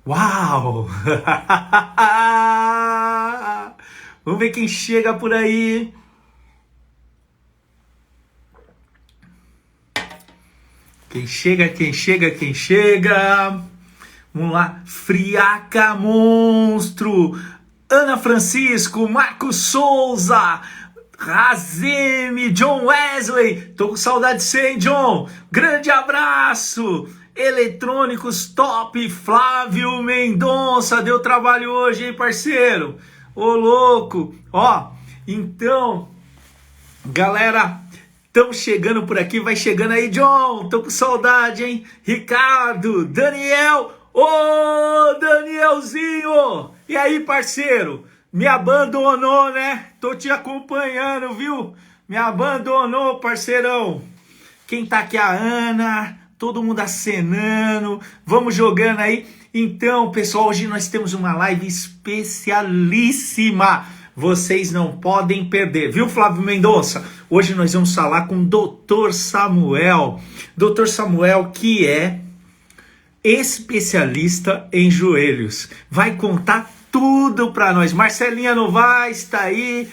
Uau! Vamos ver quem chega por aí. Quem chega, quem chega, quem chega. Vamos lá. Friaca Monstro. Ana Francisco, Marcos Souza, Razeme, John Wesley. Tô com saudade de você, hein, John? Grande abraço. Eletrônicos Top, Flávio Mendonça. Deu trabalho hoje, hein, parceiro? Ô, louco. Ó, então, galera, estamos chegando por aqui. Vai chegando aí, John. Tô com saudade, hein? Ricardo, Daniel. Ô, Danielzinho. E aí, parceiro? Me abandonou, né? Tô te acompanhando, viu? Me abandonou, parceirão. Quem tá aqui? A Ana. Todo mundo acenando. Vamos jogando aí. Então, pessoal, hoje nós temos uma live especialíssima. Vocês não podem perder, viu, Flávio Mendonça? Hoje nós vamos falar com o Dr. Samuel. Dr. Samuel, que é especialista em joelhos. Vai contar tudo para nós. Marcelinha Novaes está aí.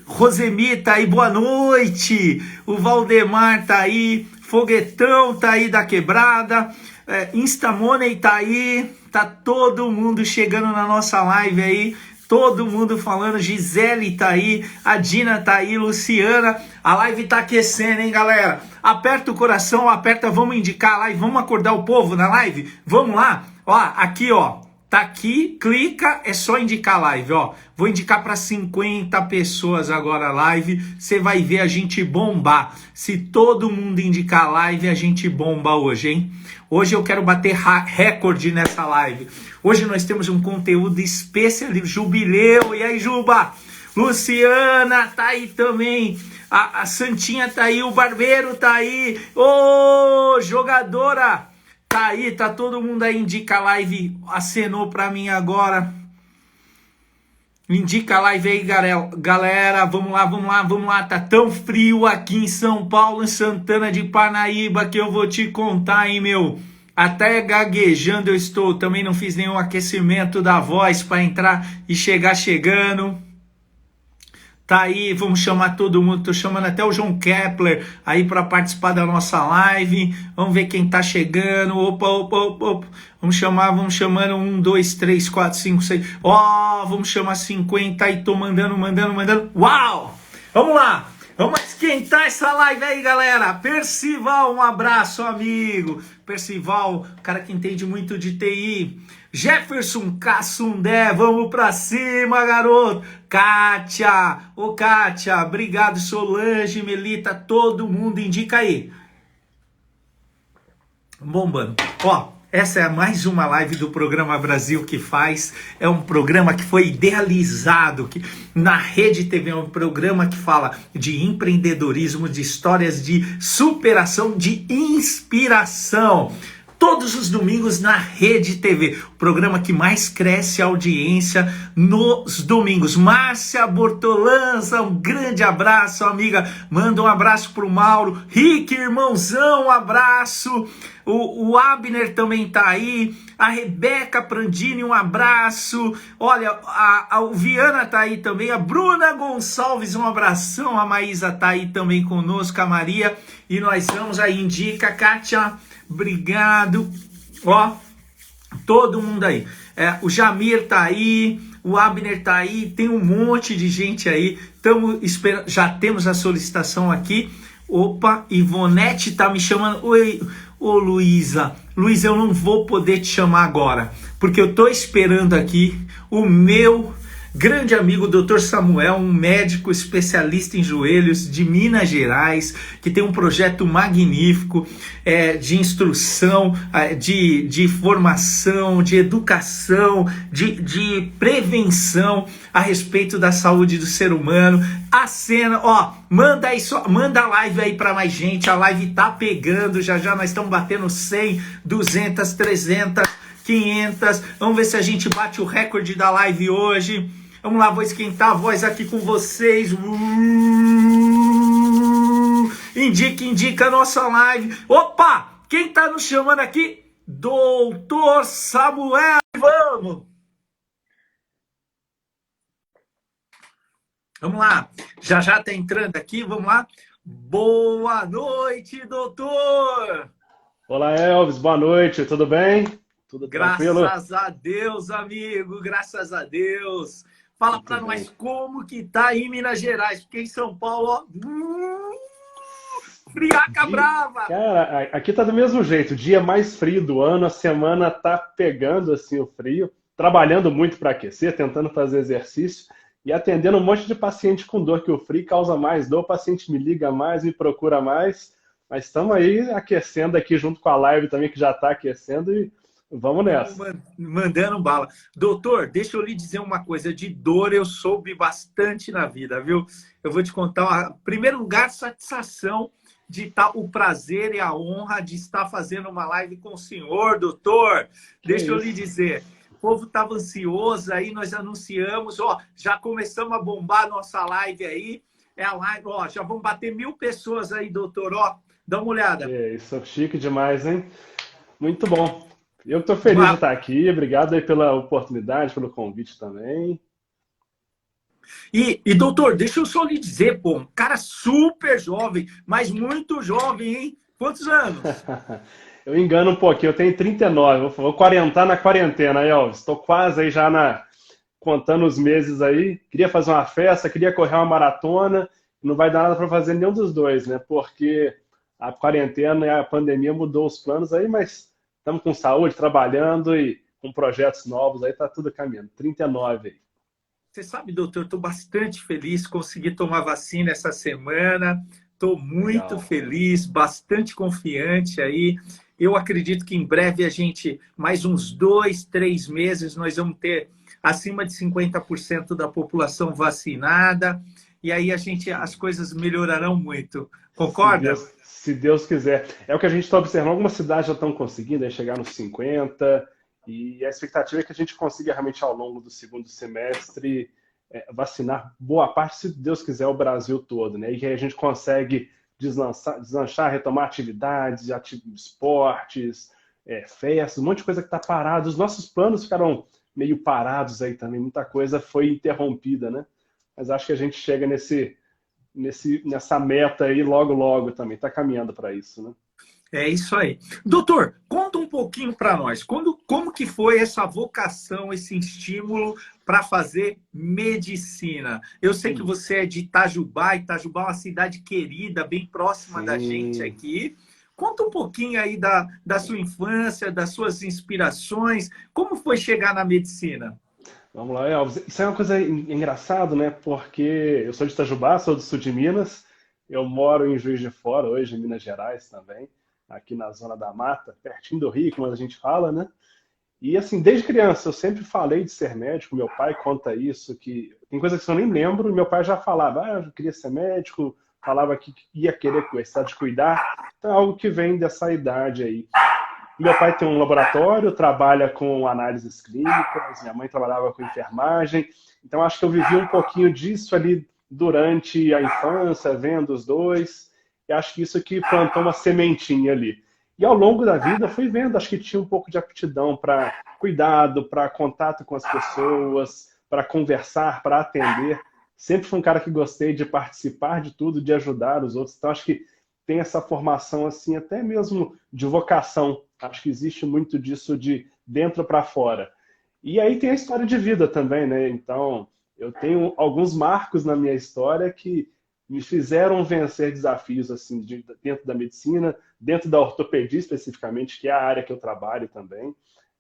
Rosemi tá aí, boa noite. O Valdemar tá aí. Foguetão tá aí da Quebrada. Instamoney tá aí. Tá todo mundo chegando na nossa live aí. Todo mundo falando. Gisele tá aí. A Dina tá aí. Luciana. A live tá aquecendo, hein, galera? Aperta o coração, aperta. Vamos indicar a live. Vamos acordar o povo na live? Vamos lá? Ó, aqui, ó. Tá aqui, clica, é só indicar a live, ó. Vou indicar para 50 pessoas agora a live. Você vai ver a gente bombar. Se todo mundo indicar a live, a gente bomba hoje, hein? Hoje eu quero bater recorde nessa live. Hoje nós temos um conteúdo especial, jubileu. E aí, Juba? Luciana tá aí também. A Santinha tá aí, o Barbeiro tá aí. Ô, jogadora! Tá aí, tá todo mundo aí, indica a live, acenou pra mim agora. Indica a live aí, galera, vamos lá, tá tão frio aqui em São Paulo, em Santana de Parnaíba, que eu vou te contar, hein, meu. Até gaguejando eu estou, também não fiz nenhum aquecimento da voz pra entrar e chegar chegando. Tá aí, vamos chamar todo mundo, tô chamando até o João Kepler aí para participar da nossa live. Vamos ver quem tá chegando. Opa. Vamos chamando 1, 2, 3, 4, 5, 6. Ó, vamos chamar 50 aí, tô mandando. Uau! Vamos lá! Vamos esquentar essa live aí, galera. Percival, um abraço, amigo. Percival, cara que entende muito de TI. Jefferson Cassundé, vamos pra cima, garoto. Kátia, ô Kátia, obrigado. Solange, Melita, todo mundo indica aí. Bombando. Ó, essa é mais uma live do programa Brasil que faz. É um programa que foi idealizado na Rede TV, é um programa que fala de empreendedorismo, de histórias de superação, de inspiração. Todos os domingos na Rede TV, o programa que mais cresce a audiência nos domingos. Márcia Bortolanza, um grande abraço, amiga. Manda um abraço pro Mauro. Rick, irmãozão, um abraço. O Abner também tá aí. A Rebeca Prandini, um abraço. Olha, o Viana tá aí também. A Bruna Gonçalves, um abração. A Maísa tá aí também conosco, a Maria. E nós vamos aí, indica, Kátia. Obrigado, ó, todo mundo aí, o Jamir tá aí, o Abner tá aí, tem um monte de gente aí, já temos a solicitação aqui. Opa, Ivonete tá me chamando. Oi, ô Luísa, eu não vou poder te chamar agora, porque eu tô esperando aqui o meu grande amigo Dr. Samuel, um médico especialista em joelhos de Minas Gerais, que tem um projeto magnífico de instrução, de formação, de educação, de prevenção a respeito da saúde do ser humano. A cena, ó, manda a live aí para mais gente, a live tá pegando, já nós estamos batendo 100, 200, 300, 500, vamos ver se a gente bate o recorde da live hoje. Vamos lá, vou esquentar a voz aqui com vocês. Indica a nossa live. Opa, quem tá nos chamando aqui? Doutor Samuel, vamos! Vamos lá, já já está entrando aqui, vamos lá. Boa noite, doutor! Olá, Elvis, boa noite, tudo bem? Tudo tranquilo? Graças a Deus, amigo, graças a Deus. Fala Muito para nós bem. como que tá aí em Minas Gerais, porque em São Paulo, ó, friaca brava. Cara, aqui tá do mesmo jeito, o dia mais frio do ano, a semana tá pegando assim o frio, trabalhando muito para aquecer, tentando fazer exercício e atendendo um monte de paciente com dor, que o frio causa mais dor, o paciente me liga mais, me procura mais, mas estamos aí aquecendo aqui junto com a live também, que já está aquecendo e vamos Vamos nessa. mandando bala. Doutor, deixa eu lhe dizer uma coisa. De dor eu soube bastante na vida, viu? Eu vou te contar. Em primeiro lugar, satisfação de estar, o prazer e a honra de estar fazendo uma live com o senhor, doutor. Que Deixa eu lhe isso? dizer. O povo estava ansioso aí, nós anunciamos, ó, já começamos a bombar a nossa live aí. É a live, ó, já vão bater 1.000 pessoas aí, doutor, ó. Dá uma olhada. Que isso, chique demais, hein? Muito bom. Eu estou feliz de estar aqui. Obrigado aí pela oportunidade, pelo convite também. Doutor, deixa eu só lhe dizer, pô, um cara super jovem, mas muito jovem, hein? Quantos anos? Eu engano um pouquinho, eu tenho 39, vou quarentar na quarentena, Elvis. Estou quase aí já contando os meses aí. Queria fazer uma festa, queria correr uma maratona. Não vai dar nada para fazer nenhum dos dois, né? Porque a quarentena e a pandemia mudou os planos aí, mas estamos com saúde, trabalhando e com projetos novos aí, tá tudo caminhando. 39 aí. Você sabe, doutor, estou bastante feliz, consegui tomar vacina essa semana, estou muito Legal. feliz, bastante confiante aí. Eu acredito que em breve a gente, mais uns 2, 3 meses, nós vamos ter acima de 50% da população vacinada, e aí as coisas melhorarão muito. Concorda? Se Deus quiser. É o que a gente está observando. Algumas cidades já estão conseguindo aí chegar nos 50, e a expectativa é que a gente consiga realmente, ao longo do segundo semestre, vacinar boa parte, se Deus quiser, o Brasil todo, né? E que a gente consegue deslanchar, retomar atividades, esportes, festas, um monte de coisa que está parado. Os nossos planos ficaram meio parados aí também, muita coisa foi interrompida, né? Mas acho que a gente chega nessa meta aí logo, logo também. Está caminhando para isso, né? É isso aí. Doutor, conta um pouquinho para nós. Como que foi essa vocação, esse estímulo para fazer medicina? Eu sei que você é de Itajubá. Itajubá é uma cidade querida, bem próxima da gente Sim. aqui. Conta um pouquinho aí da sua infância, das suas inspirações. Como foi chegar na medicina? Vamos lá, Elvis. Isso é uma coisa engraçada, né? Porque eu sou de Itajubá, sou do sul de Minas. Eu moro em Juiz de Fora, hoje em Minas Gerais também, aqui na Zona da Mata, pertinho do Rio, como a gente fala, né? E assim, desde criança, eu sempre falei de ser médico. Meu pai conta isso, que tem coisa que eu nem lembro. Meu pai já falava, eu queria ser médico, falava que ia querer gostar de cuidar. Então é algo que vem dessa idade aí. Meu pai tem um laboratório, trabalha com análises clínicas, minha mãe trabalhava com enfermagem, então acho que eu vivi um pouquinho disso ali durante a infância, vendo os dois, e acho que isso que plantou uma sementinha ali. E ao longo da vida fui vendo, acho que tinha um pouco de aptidão para cuidado, para contato com as pessoas, para conversar, para atender. Sempre fui um cara que gostei de participar de tudo, de ajudar os outros, então acho que tem essa formação assim, até mesmo de vocação. Acho que existe muito disso de dentro para fora. E aí tem a história de vida também, né? Então, eu tenho alguns marcos na minha história que me fizeram vencer desafios assim dentro da medicina, dentro da ortopedia especificamente, que é a área que eu trabalho também.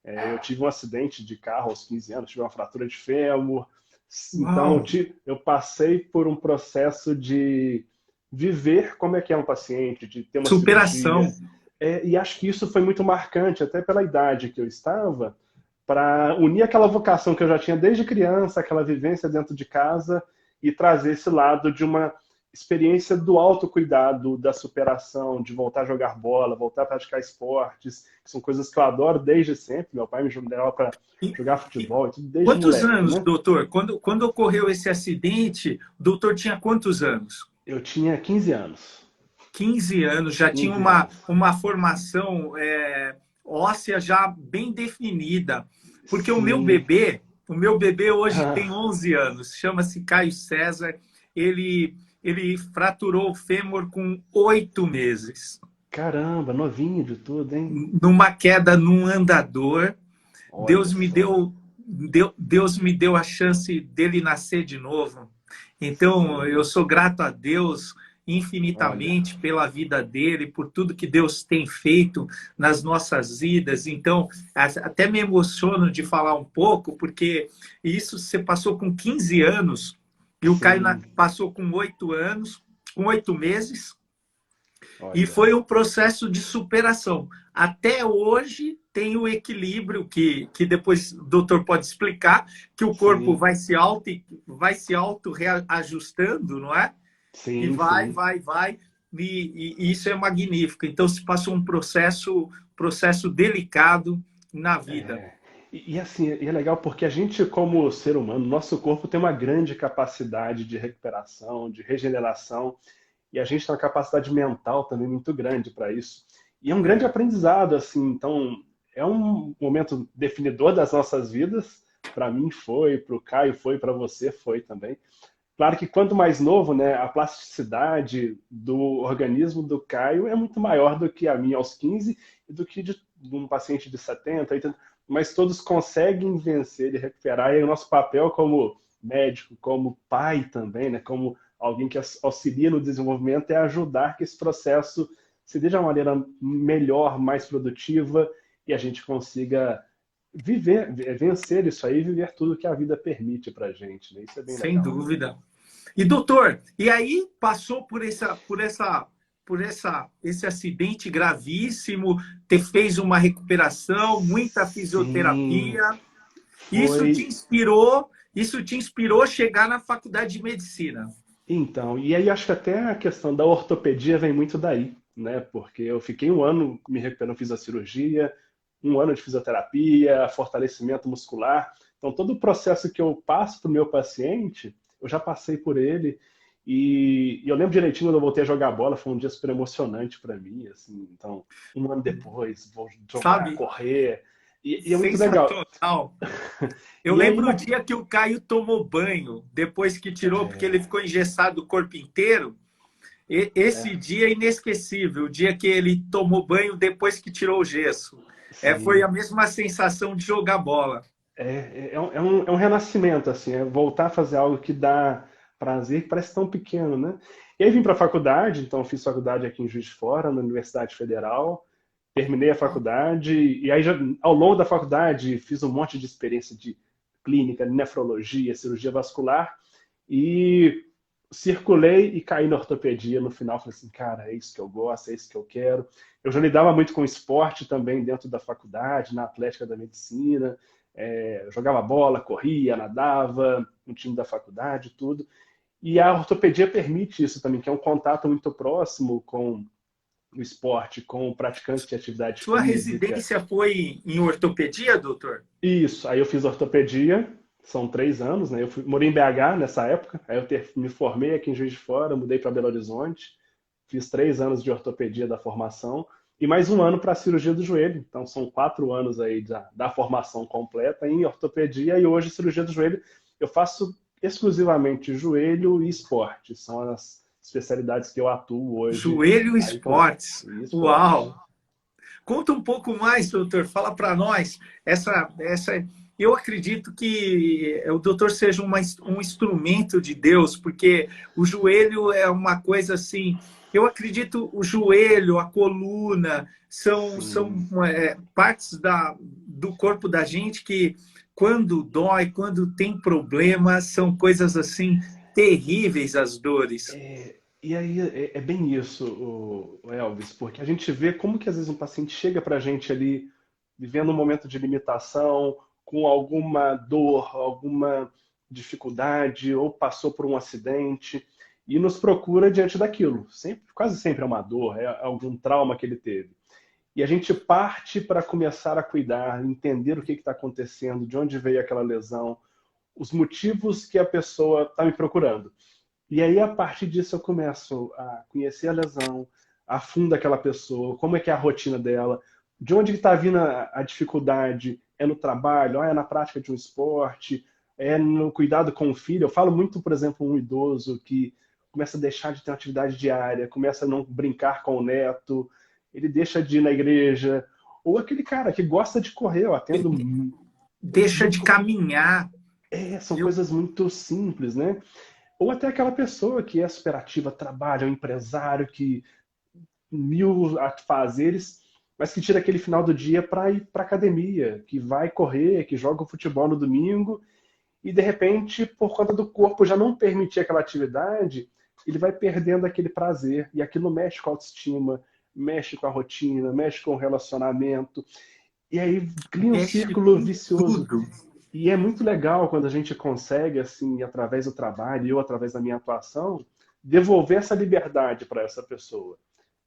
Eu tive um acidente de carro aos 15 anos, tive uma fratura de fêmur. Então, Uau! eu passei por um processo de viver como é que é um paciente, de ter uma cirurgia. Superação. E acho que isso foi muito marcante, até pela idade que eu estava, para unir aquela vocação que eu já tinha desde criança, aquela vivência dentro de casa, e trazer esse lado de uma experiência do autocuidado, da superação, de voltar a jogar bola, voltar a praticar esportes, que são coisas que eu adoro desde sempre. Meu pai me levava para E, jogar e futebol, tudo desde quantos moleque, anos, né? doutor? Quando ocorreu esse acidente, o doutor tinha quantos anos? Eu tinha 15 anos. 15 anos, já tinha 15 anos. uma formação óssea já bem definida. Porque Sim. o meu bebê hoje tem 11 anos, chama-se Caio César, ele fraturou o fêmur com 8 meses, Caramba, novinho de tudo, hein? numa queda num andador. Olha Deus me só. deu, Deus me deu a chance dele nascer de novo. Então, eu sou grato a Deus Olha, infinitamente pela vida dele, por tudo que Deus tem feito nas nossas vidas. Então, até me emociono de falar um pouco, porque isso você passou com 15 anos e o Caio sim, passou com 8 anos, com 8 meses. E olha, foi um processo de superação. Até hoje tem o equilíbrio que depois o doutor pode explicar, que o corpo sim, vai se auto reajustando, não é? E sim, vai, sim. vai, vai. E isso é magnífico. Então se passou um processo delicado na vida. É. E assim, e é legal porque a gente, como ser humano, nosso corpo tem uma grande capacidade de recuperação, de regeneração, e a gente tem uma capacidade mental também muito grande para isso. E é um grande É, aprendizado, assim, então é um momento definidor das nossas vidas. Para mim foi, para o Caio foi, para você foi também. Claro que quanto mais novo, né, a plasticidade do organismo do Caio é muito maior do que a minha aos 15 e do que de um paciente de 70, 80, mas todos conseguem vencer e recuperar. E aí o nosso papel como médico, como pai também, né, como alguém que auxilia no desenvolvimento, é ajudar que esse processo se dê de uma maneira melhor, mais produtiva e a gente consiga viver, vencer isso aí e viver tudo que a vida permite para a gente, né? Isso é bem sem legal. dúvida. E doutor, e aí passou esse acidente gravíssimo, fez uma recuperação, muita Sim, fisioterapia. foi. Isso te inspirou a chegar na faculdade de medicina. Então, e aí acho que até a questão da ortopedia vem muito daí, né? Porque eu fiquei um ano me recuperando, fiz a cirurgia, um ano de fisioterapia, fortalecimento muscular. Então, todo o processo que eu passo para o meu paciente, eu já passei por ele. E eu lembro direitinho quando eu voltei a jogar bola, foi um dia super emocionante para mim, assim. Então, um ano depois, vou jogar, Sabe? correr. E é muito legal. Sensacional. Eu E aí, lembro o dia que o Caio tomou banho, depois que tirou, porque ele ficou engessado o corpo inteiro. Esse é, dia é inesquecível, o dia que ele tomou banho depois que tirou o gesso. Foi a sim. mesma sensação de jogar bola. É um renascimento, assim, é voltar a fazer algo que dá prazer, que parece tão pequeno, né? E aí vim para a faculdade, então fiz faculdade aqui em Juiz de Fora, na Universidade Federal, terminei a faculdade, e aí já, ao longo da faculdade fiz um monte de experiência de clínica, nefrologia, cirurgia vascular, e circulei e caí na ortopedia no final, falei assim, cara, é isso que eu gosto, é isso que eu quero. Eu já lidava muito com esporte também dentro da faculdade, na atlética da medicina, jogava bola, corria, nadava, no time da faculdade, tudo. E a ortopedia permite isso também, que é um contato muito próximo com o esporte, com o praticante de atividade Sua física. residência foi em ortopedia, doutor? Isso, aí eu fiz ortopedia, são 3 anos, né? Morei em BH nessa época, aí me formei aqui em Juiz de Fora, mudei para Belo Horizonte, fiz 3 anos de ortopedia da formação e mais um ano para a cirurgia do joelho. Então são 4 anos aí da formação completa em ortopedia e hoje cirurgia do joelho eu faço exclusivamente joelho e esporte, são as especialidades que eu atuo hoje Joelho aí também. Esportes. E esporte. Uau! Conta um pouco mais, doutor. Fala para nós. Eu acredito que o doutor seja um instrumento de Deus, porque o joelho é uma coisa assim. Eu acredito o joelho, a coluna, são Sim. partes do corpo da gente que, quando dói, quando tem problema, são coisas assim terríveis as dores. E aí é bem isso, o Elvis, porque a gente vê como que às vezes um paciente chega para a gente ali vivendo um momento de limitação, com alguma dor, alguma dificuldade, ou passou por um acidente, e nos procura diante daquilo. Sempre, quase sempre é uma dor, é algum trauma que ele teve. E a gente parte para começar a cuidar, entender o que está acontecendo, de onde veio aquela lesão, os motivos que a pessoa está me procurando. E aí, a partir disso, eu começo a conhecer a lesão, a fundo daquela pessoa, como é que é a rotina dela, De onde está vindo a dificuldade? É no trabalho, é na prática de um esporte, é no cuidado com o filho. Eu falo muito, por exemplo, um idoso que começa a deixar de ter uma atividade diária, começa a não brincar com o neto, ele deixa de ir na igreja, ou aquele cara que gosta de correr, eu atendo. Eu Deixa preciso. de caminhar. São Eu, coisas muito simples, né? Ou até aquela pessoa que é superativa, trabalha, é um empresário que mil afazeres, mas que tira aquele final do dia para ir para academia, que vai correr, que joga futebol no domingo e de repente, por conta do corpo já não permitir aquela atividade, ele vai perdendo aquele prazer e aquilo mexe com a autoestima, mexe com a rotina, mexe com o relacionamento e aí cria um mexe círculo com vicioso. tudo. E é muito legal quando a gente consegue, assim, através do trabalho, eu através da minha atuação, devolver essa liberdade para essa pessoa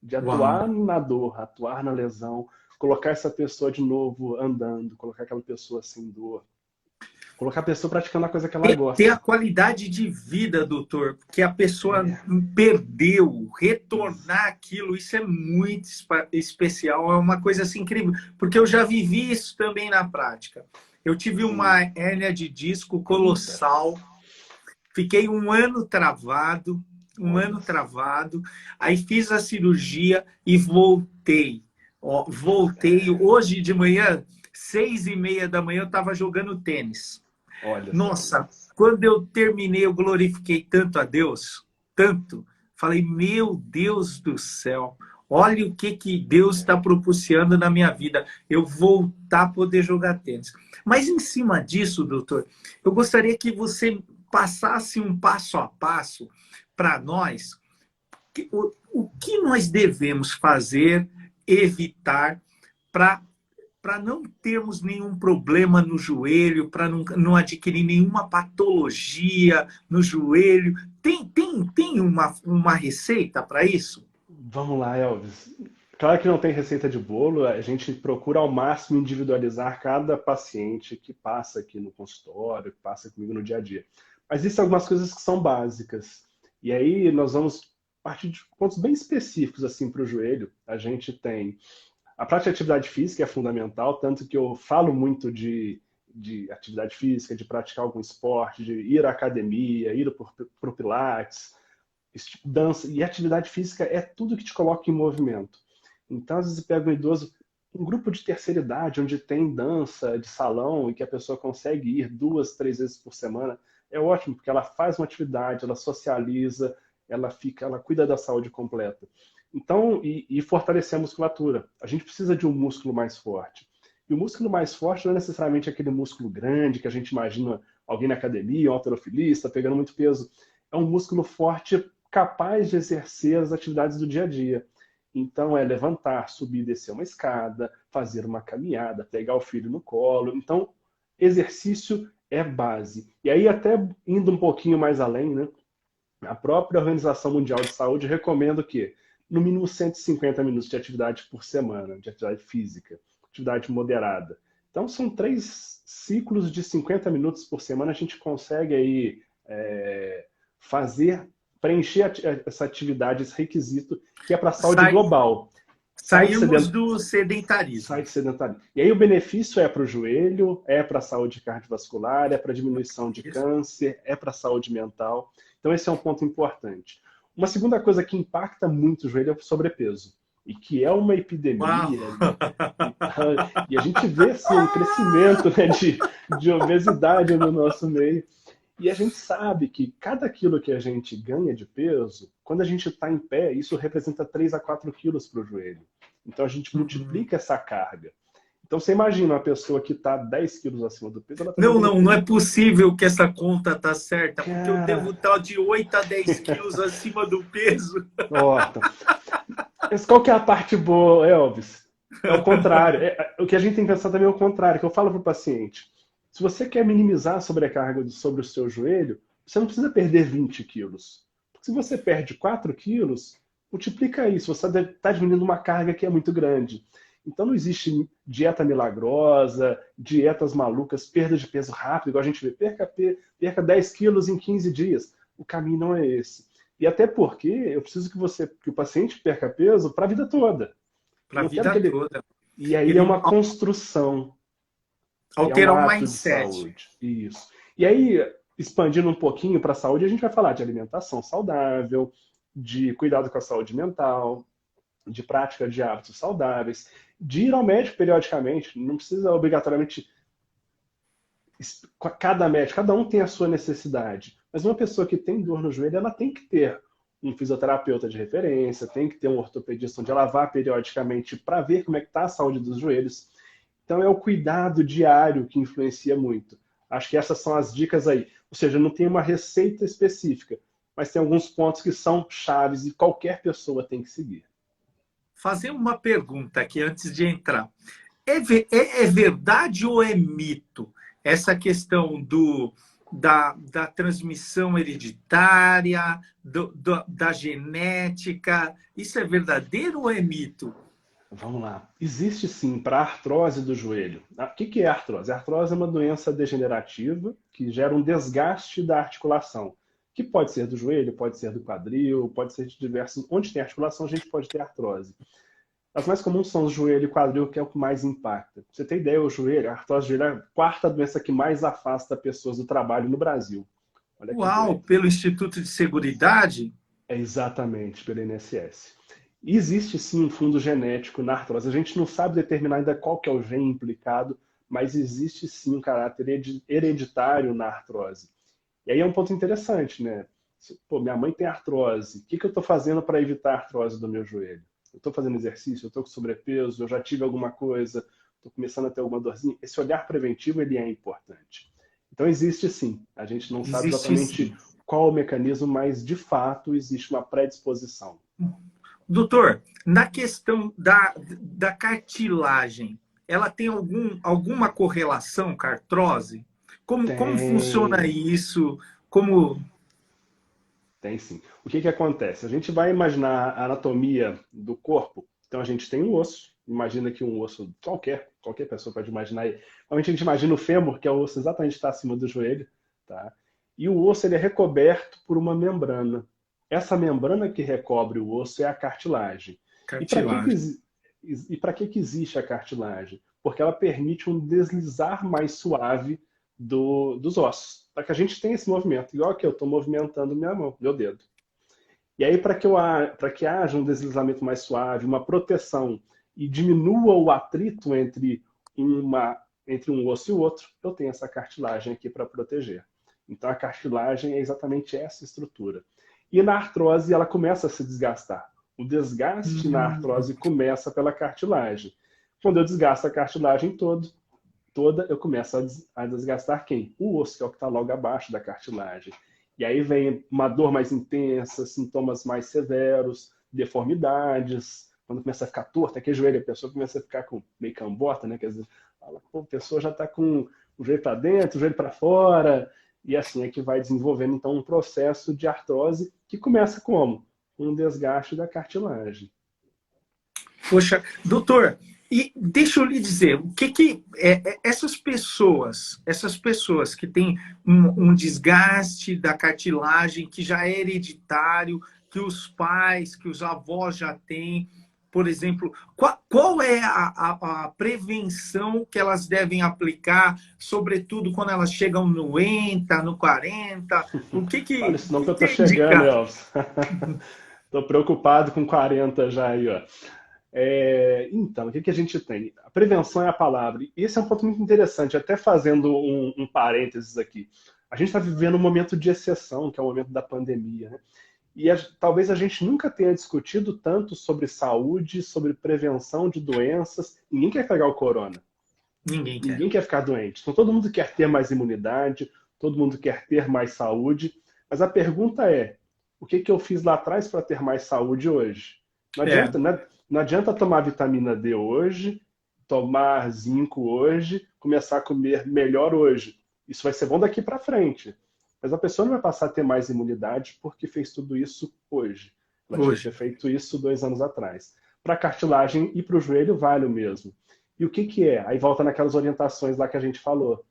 de Uau. atuar na dor, atuar na lesão, colocar essa pessoa de novo andando, colocar aquela pessoa sem dor, colocar a pessoa praticando a coisa que ela Ter a gosta. qualidade de vida, doutor, porque a pessoa É, perdeu, isso. retornar aquilo, isso é muito especial, é uma coisa assim incrível, porque eu já vivi isso também na prática. Eu tive uma Sim. hérnia de disco Eita, colossal, fiquei um olha ano só. travado, aí fiz a cirurgia e voltei. Ó, voltei É, hoje de manhã, 6:30 da manhã, eu estava jogando tênis. olha só. Nossa, quando eu terminei, eu glorifiquei tanto a Deus, tanto. Falei, meu Deus do céu, olha o que, que Deus está propiciando na minha vida. Eu voltar a poder jogar tênis. Mas em cima disso, doutor, eu gostaria que você passasse um passo a passo para nós, o que nós devemos fazer, evitar para não termos nenhum problema no joelho, para não adquirir nenhuma patologia no joelho. Tem uma receita para isso? Vamos lá, Elvis. Claro que não tem receita de bolo, a gente procura ao máximo individualizar cada paciente que passa aqui no consultório, que passa comigo no dia a dia. Mas existem algumas coisas que são básicas. E aí nós vamos partir de pontos bem específicos assim para o joelho. A gente tem a prática de atividade física é fundamental, tanto que eu falo muito de atividade física, de praticar algum esporte, de ir à academia, ir para o Pilates, esse tipo de dança. E atividade física é tudo que te coloca em movimento. Então, às vezes, eu pego um idoso, um grupo de terceira idade, onde tem dança de salão e que a pessoa consegue ir 2, 3 vezes por semana, é ótimo, porque ela faz uma atividade, ela socializa, ela cuida da saúde completa. Então, e fortalecer a musculatura. A gente precisa de um músculo mais forte. E o músculo mais forte não é necessariamente aquele músculo grande que a gente imagina alguém na academia, um halterofilista, pegando muito peso. É um músculo forte capaz de exercer as atividades do dia a dia. Então, é levantar, subir e descer uma escada, fazer uma caminhada, pegar o filho no colo. Então, exercício é base. E aí, até indo um pouquinho mais além, né? A própria Organização Mundial de Saúde recomenda o quê? No mínimo 150 minutos de atividade por semana, de atividade física, atividade moderada. Então, são 3 ciclos de 50 minutos por semana, a gente consegue aí fazer, preencher essa atividade, esse requisito, que é para a saúde Sai, global. Sai de saímos sedentarismo. do Sai sedentarismo. de sedentarismo. E aí o benefício é para o joelho, é para a saúde cardiovascular, é para a diminuição de câncer, é para a saúde mental. Então esse é um ponto importante. Uma segunda coisa que impacta muito o joelho é o sobrepeso. E que é uma Uau! epidemia. E a gente vê assim, um crescimento, né, de obesidade no nosso meio. E a gente sabe que cada quilo que a gente ganha de peso, quando a gente está em pé, isso representa 3 a 4 quilos para o joelho. Então a gente Uhum. multiplica essa carga. Então você imagina uma pessoa que está 10 quilos acima do peso, ela está Não, jogando não, não é peso. possível que essa conta tá certa, porque eu Cara, devo estar de 8 a 10 quilos acima do peso. ó, mas qual que é a parte boa, Elvis? É o contrário. O que a gente tem que pensar também é o contrário, que eu falo para o paciente. Se você quer minimizar a sobrecarga sobre o seu joelho, você não precisa perder 20 quilos. Porque se você perde 4 quilos, multiplica isso. Você está diminuindo uma carga que é muito grande. Então não existe dieta milagrosa, dietas malucas, perda de peso rápido, igual a gente vê. Perca 10 quilos em 15 dias. O caminho não é esse. E até porque eu preciso que o paciente perca peso para a vida toda. Eu Para a não quero que vida ele toda. E aí é Ele uma construção, é um alterar o hábito de mindset. saúde. Isso. E aí, expandindo um pouquinho para a saúde, a gente vai falar de alimentação saudável, de cuidado com a saúde mental, de prática de hábitos saudáveis, de ir ao médico periodicamente, não precisa obrigatoriamente cada médico, cada um tem a sua necessidade. Mas uma pessoa que tem dor no joelho, ela tem que ter um fisioterapeuta de referência, tem que ter um ortopedista onde ela vá periodicamente para ver como é que está a saúde dos joelhos. Então é o cuidado diário que influencia muito. Acho que essas são as dicas aí. Ou seja, não tem uma receita específica, mas tem alguns pontos que são chaves e qualquer pessoa tem que seguir. Fazer uma pergunta aqui antes de entrar. É verdade ou é mito essa questão da transmissão hereditária, da genética? Isso é verdadeiro ou é mito? Vamos lá. Existe sim para a artrose do joelho. O que é artrose? A artrose é uma doença degenerativa que gera um desgaste da articulação, que pode ser do joelho, pode ser do quadril, pode ser de diversos. Onde tem articulação, a gente pode ter artrose. As mais comuns são o joelho e quadril, que é o que mais impacta. Pra você ter ideia, o joelho, a artrose do joelho é a quarta doença que mais afasta pessoas do trabalho no Brasil. Olha que Uau, doido. pelo Instituto de Seguridade? É exatamente pelo INSS. E existe sim um fundo genético na artrose. A gente não sabe determinar ainda qual que é o gene implicado, mas existe sim um caráter hereditário na artrose. E aí é um ponto interessante, né? Pô, minha mãe tem artrose. O que eu estou fazendo para evitar a artrose do meu joelho? Eu estou fazendo exercício, eu estou com sobrepeso, eu já tive alguma coisa, estou começando a ter alguma dorzinha. Esse olhar preventivo ele é importante. Então existe sim. A gente não sabe Existe sim. exatamente qual o mecanismo, mas de fato existe uma predisposição. Doutor, na questão da cartilagem, ela tem alguma correlação com a artrose? Como funciona Tem, isso? Como. tem sim. O que que acontece? A gente vai imaginar a anatomia do corpo. Então a gente tem um osso. Imagina que um osso qualquer pessoa pode imaginar aí. Normalmente a gente imagina o fêmur, que é o osso exatamente que está acima do joelho, tá? E o osso ele é recoberto por uma membrana. Essa membrana que recobre o osso é a cartilagem. E para que que, Cartilagem. que existe a cartilagem? Porque ela permite um deslizar mais suave dos ossos, para que a gente tenha esse movimento. Igual que eu estou movimentando minha mão, meu dedo. E aí, para que haja um deslizamento mais suave, uma proteção e diminua o atrito entre um osso e o outro, eu tenho essa cartilagem aqui para proteger. Então, a cartilagem é exatamente essa estrutura. E na artrose, ela começa a se desgastar. O desgaste na Hum, artrose começa pela cartilagem. Quando eu desgasto a cartilagem toda, eu começo a desgastar quem? O osso, que é o que está logo abaixo da cartilagem. E aí vem uma dor mais intensa, sintomas mais severos, deformidades, quando começa a ficar torta, que joelho, a pessoa começa a ficar com meio cambota, né? Quer dizer, fala, pô, a pessoa já está com o joelho para dentro, o joelho para fora, e assim é que vai desenvolvendo então um processo de artrose que começa como? Um desgaste da cartilagem. poxa, doutor, e deixa eu lhe dizer, o que essas pessoas que têm um desgaste da cartilagem que já é hereditário, que os pais, que os avós já têm, por exemplo, qual é a prevenção que elas devem aplicar, sobretudo quando elas chegam no 90, no 40? O Fala isso não que eu que tô é chegando, indicado? Elvis. Tô preocupado com 40 já aí, ó. Então, o que que a gente tem? A prevenção é a palavra. E esse é um ponto muito interessante, até fazendo um parênteses aqui. A gente está vivendo um momento de exceção, que é o momento da pandemia, né? E talvez a gente nunca tenha discutido tanto sobre saúde, sobre prevenção de doenças. Ninguém quer pegar o corona. Ninguém quer. Ninguém quer ficar doente. Então todo mundo quer ter mais imunidade, todo mundo quer ter mais saúde. Mas a pergunta é: o que que eu fiz lá atrás para ter mais saúde hoje? Não É, adianta, né? Não adianta tomar vitamina D hoje, tomar zinco hoje, começar a comer melhor hoje. Isso vai ser bom daqui para frente. Mas a pessoa não vai passar a ter mais imunidade porque fez tudo isso hoje. Ela tinha que ter hoje. feito isso 2 anos atrás. Para a cartilagem e para o joelho vale o mesmo. E o que que é? Aí volta naquelas orientações lá que a gente falou.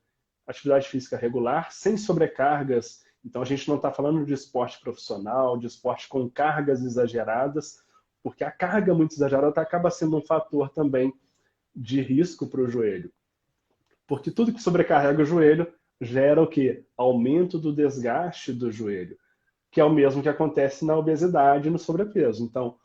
Atividade física regular, sem sobrecargas. Então a gente não está falando de esporte profissional, de esporte com cargas exageradas, porque a carga muito exagerada acaba sendo um fator também de risco para o joelho. Porque tudo que sobrecarrega o joelho gera o quê? Aumento do desgaste do joelho, que é o mesmo que acontece na obesidade e no sobrepeso. Então,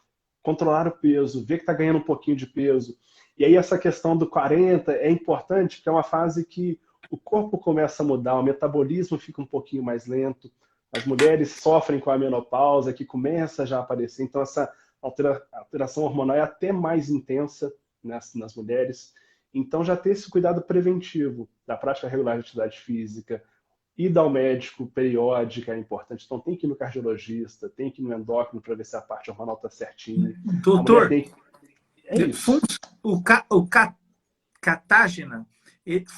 controlar o peso, ver que está ganhando um pouquinho de peso. E aí essa questão do 40 é importante, porque é uma fase que o corpo começa a mudar, o metabolismo fica um pouquinho mais lento, as mulheres sofrem com a menopausa, que começa já a aparecer, então essa alteração hormonal é até mais intensa nas mulheres. Então já ter esse cuidado preventivo da prática regular de atividade física, ida ao médico periódica é importante. Então tem que ir no cardiologista, tem que ir no endócrino para ver se a parte hormonal está certinha. A mulher Doutor, tem... É isso. Catágena,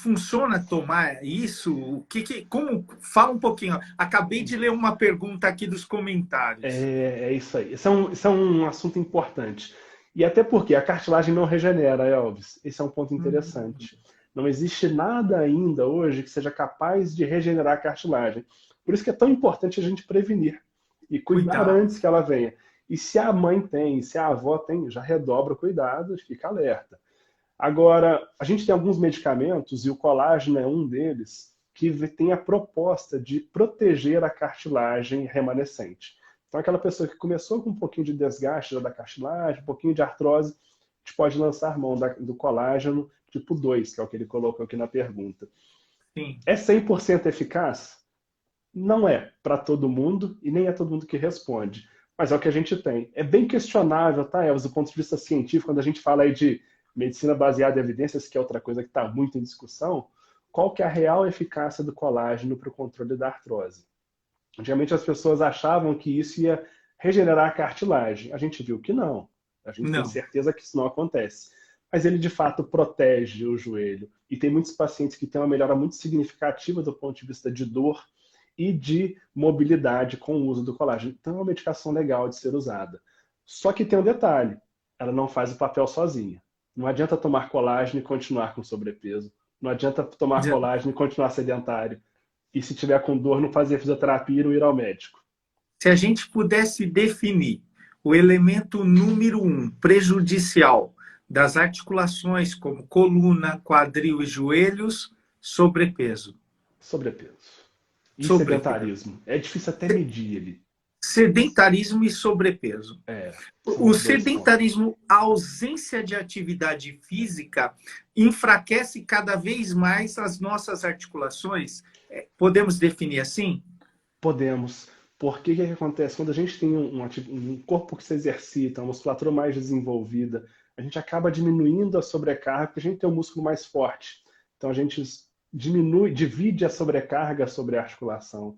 funciona tomar isso? Como, fala um pouquinho. Acabei de ler uma pergunta aqui dos comentários. É isso aí. Isso é um assunto importante. E até porque a cartilagem não regenera, Elvis. Esse é um ponto interessante. Não existe nada ainda hoje que seja capaz de regenerar a cartilagem. Por isso que é tão importante a gente prevenir e cuidar antes que ela venha. E se a mãe tem, se a avó tem, já redobra o cuidado e fica alerta. Agora, a gente tem alguns medicamentos, e o colágeno é um deles, que tem a proposta de proteger a cartilagem remanescente. Então, aquela pessoa que começou com um pouquinho de desgaste da cartilagem, um pouquinho de artrose, a gente pode lançar mão do colágeno tipo 2, que é o que ele colocou aqui na pergunta. Sim. É 100% eficaz? Não é para todo mundo, e nem é todo mundo que responde. Mas é o que a gente tem. É bem questionável, tá, Elvis, do ponto de vista científico, quando a gente fala aí de medicina baseada em evidências, que é outra coisa que está muito em discussão, qual que é a real eficácia do colágeno para o controle da artrose? Antigamente as pessoas achavam que isso ia regenerar a cartilagem. A gente viu que não. A gente tem certeza que isso não acontece. Mas ele de fato protege o joelho. E tem muitos pacientes que têm uma melhora muito significativa do ponto de vista de dor e de mobilidade com o uso do colágeno. Então é uma medicação legal de ser usada. Só que tem um detalhe, ela não faz o papel sozinha. Não adianta tomar colágeno e continuar com sobrepeso. Não adianta tomar colágeno e continuar sedentário. E se tiver com dor, não fazer fisioterapia ou ir ao médico. Se a gente pudesse definir o elemento número 1 prejudicial das articulações como coluna, quadril e joelhos, sobrepeso. Sobrepeso. E sedentarismo. É difícil até medir ele. Sedentarismo e sobrepeso. O sedentarismo, a ausência de atividade física, enfraquece cada vez mais as nossas articulações. Podemos definir assim? Podemos. Porque o que acontece? Quando a gente tem um corpo que se exercita, uma musculatura mais desenvolvida, a gente acaba diminuindo a sobrecarga, porque a gente tem um músculo mais forte. Então a gente divide a sobrecarga sobre a articulação.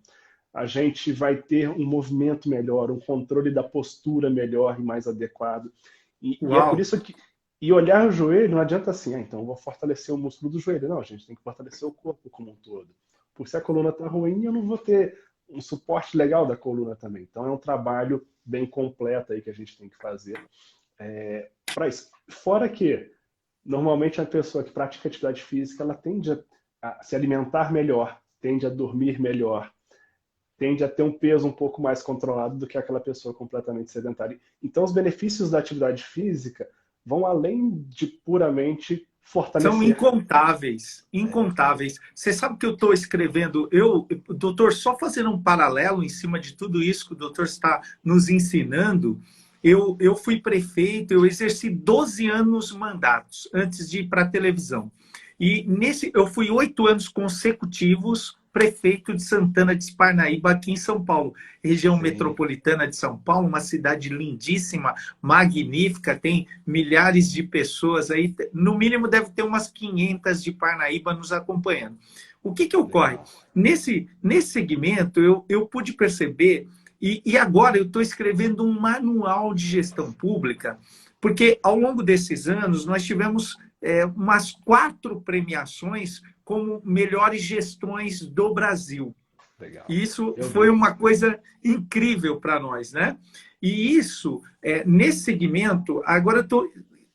A gente vai ter um movimento melhor, um controle da postura melhor e mais adequado. E é por isso que... E olhar o joelho não adianta assim, então eu vou fortalecer o músculo do joelho. Não, a gente tem que fortalecer o corpo como um todo. Porque se a coluna está ruim, eu não vou ter um suporte legal da coluna também. Então é um trabalho bem completo aí que a gente tem que fazer para isso. Fora que, normalmente, a pessoa que pratica atividade física, ela tende a se alimentar melhor, tende a dormir melhor, tende a ter um peso um pouco mais controlado do que aquela pessoa completamente sedentária. Então, os benefícios da atividade física vão além de puramente fortalecer. São incontáveis, incontáveis. Você sabe que eu estou escrevendo, doutor, só fazendo um paralelo em cima de tudo isso que o doutor está nos ensinando, eu fui prefeito, eu exerci 12 anos mandatos antes de ir para a televisão. E eu fui 8 anos consecutivos prefeito de Santana de Parnaíba, aqui em São Paulo, região metropolitana de São Paulo, uma cidade lindíssima, magnífica, tem milhares de pessoas aí, no mínimo deve ter umas 500 de Parnaíba nos acompanhando. O que ocorre? Nesse segmento, eu pude perceber, e agora eu estou escrevendo um manual de gestão pública, porque ao longo desses anos nós tivemos umas 4 premiações como melhores gestões do Brasil. Legal. E isso foi uma coisa incrível para nós, né? E isso, nesse segmento, agora eu estou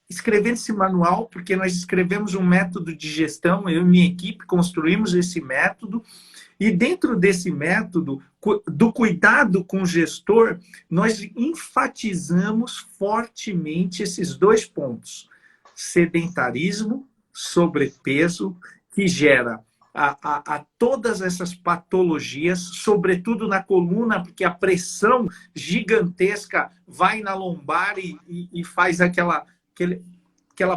escrevendo esse manual, porque nós escrevemos um método de gestão, eu e minha equipe construímos esse método, e dentro desse método, do cuidado com o gestor, nós enfatizamos fortemente esses 2 pontos. sedentarismo, sobrepeso, que gera a todas essas patologias, sobretudo na coluna, porque a pressão gigantesca vai na lombar e faz aquela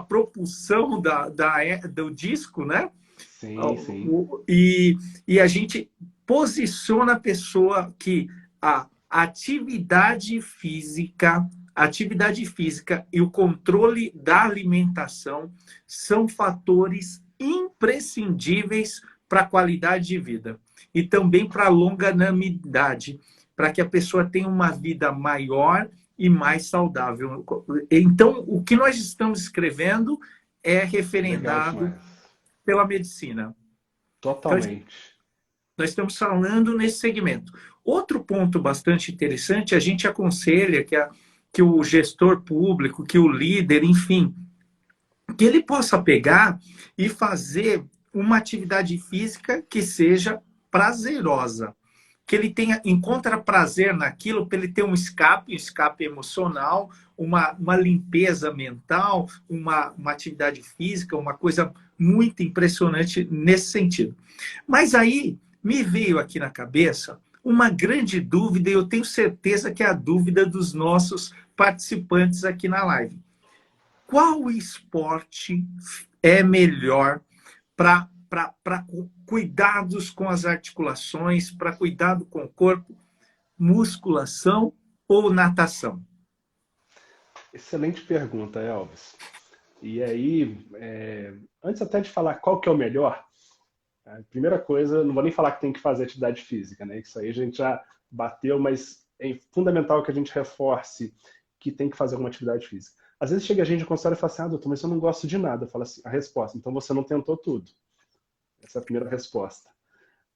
propulsão do disco, né? Sim, sim. E a gente posiciona a pessoa que a atividade física e o controle da alimentação são fatores imprescindíveis para a qualidade de vida e também para a longanimidade, para que a pessoa tenha uma vida maior e mais saudável. Então, o que nós estamos escrevendo é Legal referendado demais. pela medicina. Então, Totalmente. nós estamos falando nesse segmento. Outro ponto bastante interessante, a gente aconselha que o gestor público, que o líder, enfim, que ele possa pegar e fazer uma atividade física que seja prazerosa. Que ele encontra prazer naquilo, para ele ter um escape emocional, uma limpeza mental, uma atividade física, uma coisa muito impressionante nesse sentido. Mas aí me veio aqui na cabeça uma grande dúvida, e eu tenho certeza que é a dúvida dos nossos participantes aqui na live. Qual esporte é melhor para cuidados com as articulações, para cuidado com o corpo, musculação ou natação? Excelente pergunta, Elvis. E aí, antes até de falar qual que é o melhor, a primeira coisa, não vou nem falar que tem que fazer atividade física, né? Isso aí a gente já bateu, mas é fundamental que a gente reforce que tem que fazer alguma atividade física. Às vezes chega a gente no consultório e fala assim, doutor, mas eu não gosto de nada. Fala assim, a resposta, então você não tentou tudo. Essa é a primeira resposta.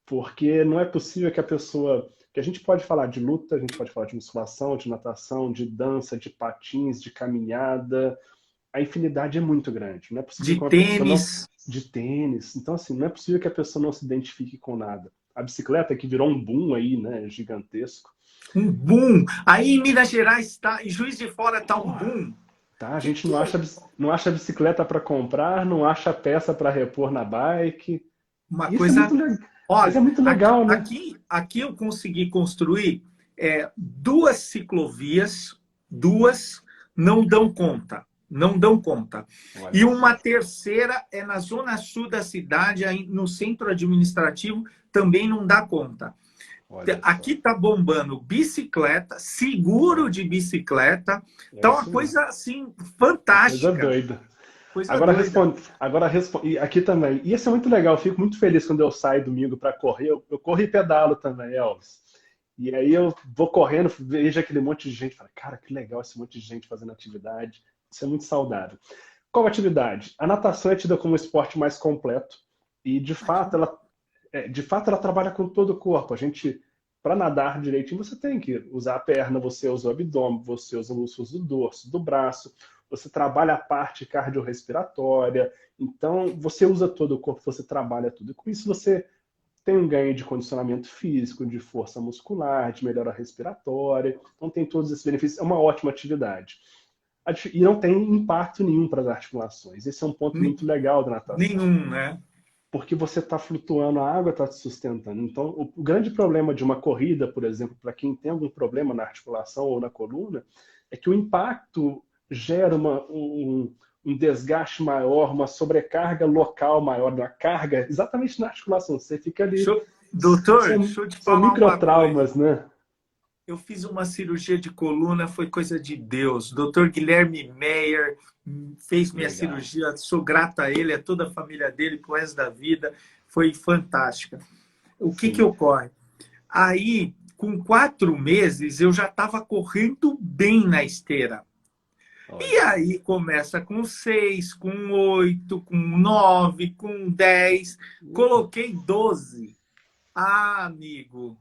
Porque não é possível que a pessoa... Que a gente pode falar de luta, a gente pode falar de musculação, de natação, de dança, de patins, de caminhada. A infinidade é muito grande. Não é possível De que uma pessoa não... tênis? De tênis. Então, assim, não é possível que a pessoa não se identifique com nada. A bicicleta, que virou um boom aí, né? Gigantesco. Um boom. Aí em Minas Gerais está, em Juiz de Fora está um Porra, boom. tá? A gente Que não acha bicicleta para comprar, não acha peça para repor na bike. uma Isso é coisa. muito legal. Mas é Olha, muito aqui, legal, né? aqui, aqui eu consegui construir duas ciclovias, duas não dão conta, não dão conta. E Olha uma só. terceira é na zona sul da cidade, aí no centro administrativo, também não dá conta. Olha Aqui só. está bombando bicicleta, seguro de bicicleta, É tá uma isso mesmo. coisa assim Uma coisa fantástica, doida. coisa Agora doida. responde, e aqui também. E isso é muito legal, eu fico muito feliz quando eu saio domingo para correr. Eu corro e pedalo também, Elvis. E aí eu vou correndo, vejo aquele monte de gente, falo, cara, que legal esse monte de gente fazendo atividade. Isso é muito saudável. Qual atividade? A natação é tida como um esporte mais completo e de fato ela trabalha com todo o corpo. A gente, para nadar direitinho, você tem que usar a perna, você usa o abdômen, você usa os músculos do dorso, do braço, você trabalha a parte cardiorrespiratória. Então, você usa todo o corpo, você trabalha tudo. E com isso você tem um ganho de condicionamento físico, de força muscular, de melhora respiratória. Então, tem todos esses benefícios. É uma ótima atividade. E não tem impacto nenhum para as articulações. Esse é um ponto muito legal da natação, Nenhum, né? porque você está flutuando, a água está te sustentando. Então, o grande problema de uma corrida, por exemplo, para quem tem algum problema na articulação ou na coluna, é que o impacto gera um desgaste maior, uma sobrecarga local maior, uma carga exatamente na articulação. Você fica ali. Doutor, São, deixa eu te são falar uma coisa. microtraumas, né? Eu fiz uma cirurgia de coluna, foi coisa de Deus. Doutor Guilherme Meyer fez minha Legal. cirurgia, sou grato a ele, a toda a família dele, pro resto da vida. Foi fantástica. O que Sim. ocorre? Aí, com 4 meses, eu já estava correndo bem na esteira. E Olha só. aí começa com 6, com 8, com 9, com 10. Coloquei 12. Ah, amigo,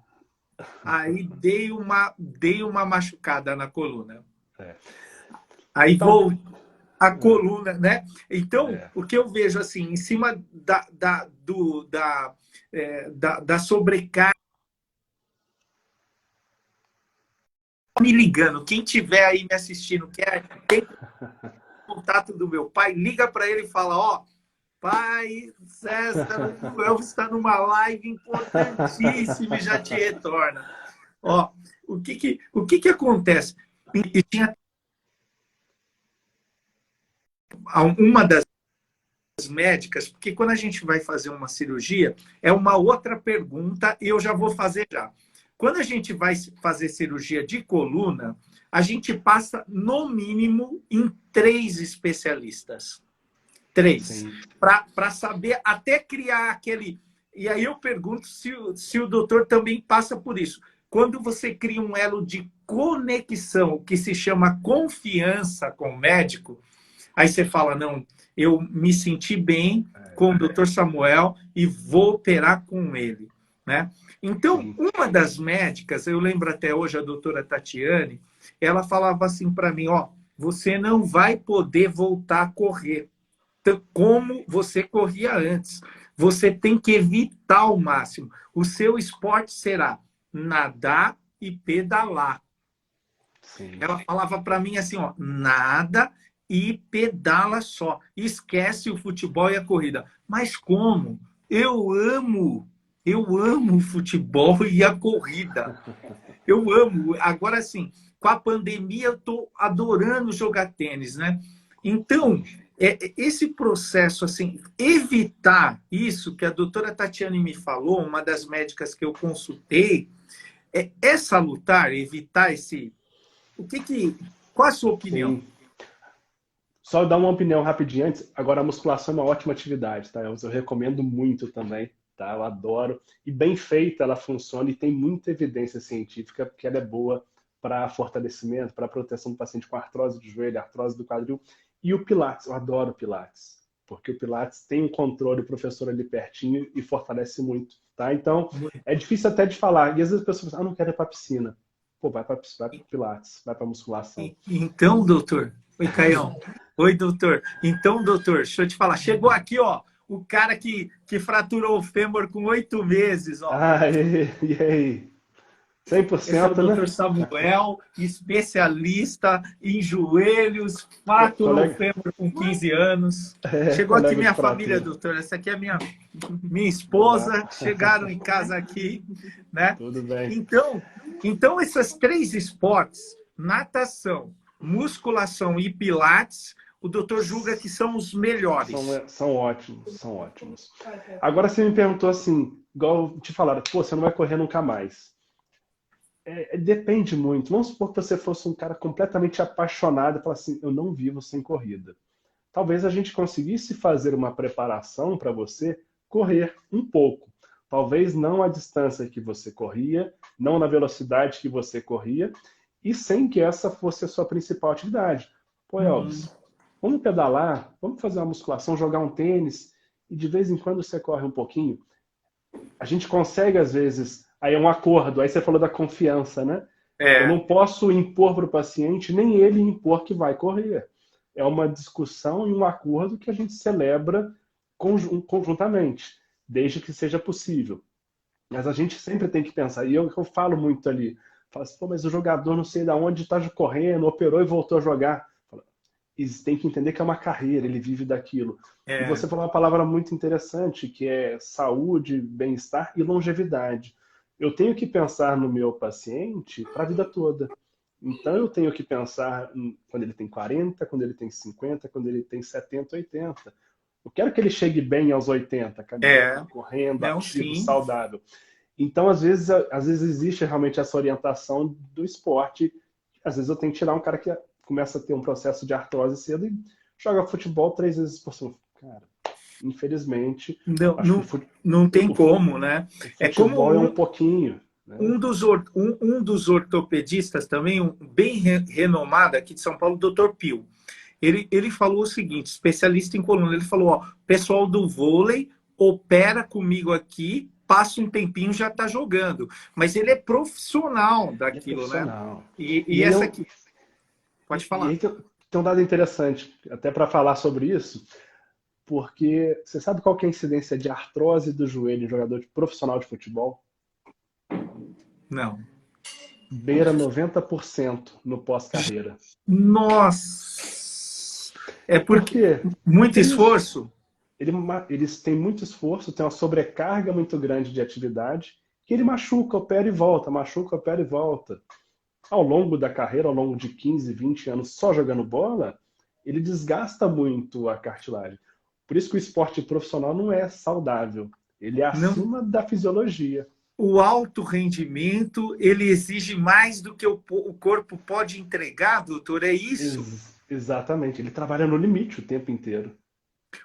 aí dei uma machucada na coluna. É. Aí Então, vou a coluna, né? Então, é. o que eu vejo assim, em cima da sobrecarga, me ligando, quem tiver aí me assistindo, quer tem contato do meu pai, liga para ele e fala, ó, pai, César, o Joel está numa live importantíssima e já te retorna. Ó, o que acontece? E tinha uma das médicas, porque quando a gente vai fazer uma cirurgia, é uma outra pergunta e eu já vou fazer já. Quando a gente vai fazer cirurgia de coluna, a gente passa, no mínimo, em 3 especialistas. 3. Para saber, até criar aquele... E aí eu pergunto se o doutor também passa por isso. Quando você cria um elo de conexão, que se chama confiança com o médico, aí você fala, não, eu me senti bem com o doutor Samuel e vou operar com ele, né? Então, uma das médicas, eu lembro até hoje, a doutora Tatiane, ela falava assim para mim, ó, você não vai poder voltar a correr como você corria antes. Você tem que evitar ao máximo. O seu esporte será nadar e pedalar. Sim. Ela falava para mim assim, ó, nada e pedala só. Esquece o futebol e a corrida. Mas como? Eu amo o futebol e a corrida. Eu amo. Agora, assim, com a pandemia, eu estou adorando jogar tênis, né? Então, esse processo, assim, evitar isso que a doutora Tatiane me falou, uma das médicas que eu consultei, é salutar, evitar esse... Qual a sua opinião? Sim. Só dar uma opinião rapidinho antes. Agora, a musculação é uma ótima atividade, tá? Eu recomendo muito também, tá? Eu adoro. E bem feita ela funciona e tem muita evidência científica que ela é boa para fortalecimento, para proteção do paciente com artrose do joelho, artrose do quadril. E o Pilates, eu adoro o Pilates, porque o Pilates tem um controle, o professor ali pertinho e fortalece muito, tá? Então, é difícil até de falar. E às vezes as pessoas falam, não quero ir para a piscina. Pô, vai para o Pilates, vai para a musculação. Então, doutor... Oi, Caião. Oi, doutor. Então, doutor, deixa eu te falar. Chegou aqui, ó, o cara que fraturou o fêmur com 8 meses, ó. Ah, e aí? 100%, esse é o doutor né? Samuel, especialista em joelhos, fraturou o fêmur com 15 anos. Chegou aqui minha família, doutor. Essa aqui é minha esposa. Chegaram em casa aqui, né? Tudo bem. Então esses 3 esportes, natação, musculação e pilates, o doutor julga que são os melhores. São ótimos, são ótimos. Agora você me perguntou assim, igual te falaram, pô, você não vai correr nunca mais. Depende muito. Vamos supor que você fosse um cara completamente apaixonado e falar assim, eu não vivo sem corrida. Talvez a gente conseguisse fazer uma preparação para você correr um pouco. Talvez não a distância que você corria, não na velocidade que você corria, e sem que essa fosse a sua principal atividade. Pô, Elvis, vamos pedalar, vamos fazer uma musculação, jogar um tênis, e de vez em quando você corre um pouquinho. A gente consegue, às vezes, aí é um acordo, aí você falou da confiança, né? Eu não posso impor para o paciente, nem ele impor que vai correr. É uma discussão e um acordo que a gente celebra conjuntamente, desde que seja possível. Mas a gente sempre tem que pensar, e eu falo muito ali, falo assim, pô, mas o jogador não sei de onde está correndo, operou e voltou a jogar. E tem que entender que é uma carreira, ele vive daquilo. E você falou uma palavra muito interessante, que é saúde, bem-estar e longevidade. Eu tenho que pensar no meu paciente para a vida toda. Então eu tenho que pensar quando ele tem 40, quando ele tem 50, quando ele tem 70, 80. Eu quero que ele chegue bem aos 80, caminhando, correndo, ativo, saudável. Então, às vezes existe realmente essa orientação do esporte. Às vezes eu tenho que tirar um cara que começa a ter um processo de artrose cedo e joga futebol 3 vezes por semana. Cara, infelizmente... Não tem como, né? É como um pouquinho... Né? Um dos ortopedistas também, bem renomado aqui de São Paulo, o Dr. Pio. Ele falou o seguinte, especialista em coluna, ele falou, ó, pessoal do vôlei opera comigo aqui, passa um tempinho já está jogando. Mas ele é profissional daquilo, né? E essa aqui... Pode falar. E aí tem um dado interessante, até para falar sobre isso, porque você sabe qual que é a incidência de artrose do joelho em jogador profissional de futebol? Não. Beira 90% no pós-carreira. Nossa! É Por porque quê? muito É isso. esforço? Eles têm muito esforço, têm uma sobrecarga muito grande de atividade, que ele machuca, opera e volta, machuca, opera e volta. Ao longo da carreira, ao longo de 15, 20 anos só jogando bola, ele desgasta muito a cartilagem. Por isso que o esporte profissional não é saudável. Ele é Não, acima da fisiologia. o alto rendimento, ele exige mais do que o corpo pode entregar, doutor, é isso? Exatamente. Ele trabalha no limite o tempo inteiro.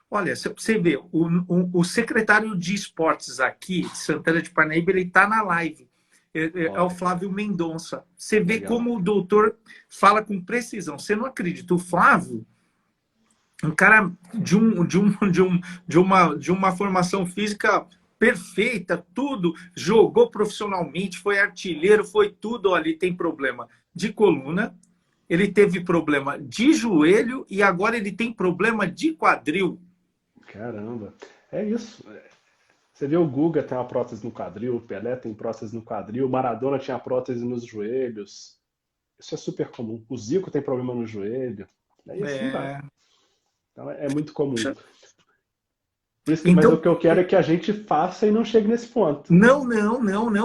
Olha, você vê, o secretário de esportes aqui de Santana de Parnaíba, ele está na live. É o Olha, Flávio Mendonça. Você vê legal. como o doutor fala com precisão. Você não acredita. O Flávio, um cara de uma formação física perfeita, tudo, jogou profissionalmente, foi artilheiro, foi tudo ali. Tem problema de coluna, ele teve problema de joelho e agora ele tem problema de quadril. Caramba. É isso. Você vê o Guga tem uma prótese no quadril, o Pelé tem prótese no quadril, o Maradona tinha prótese nos joelhos. Isso é super comum. O Zico tem problema no joelho. Aí assim vai. É, Então é muito comum. puxa. Mas o Então, que eu quero é que a gente faça e não chegue nesse ponto.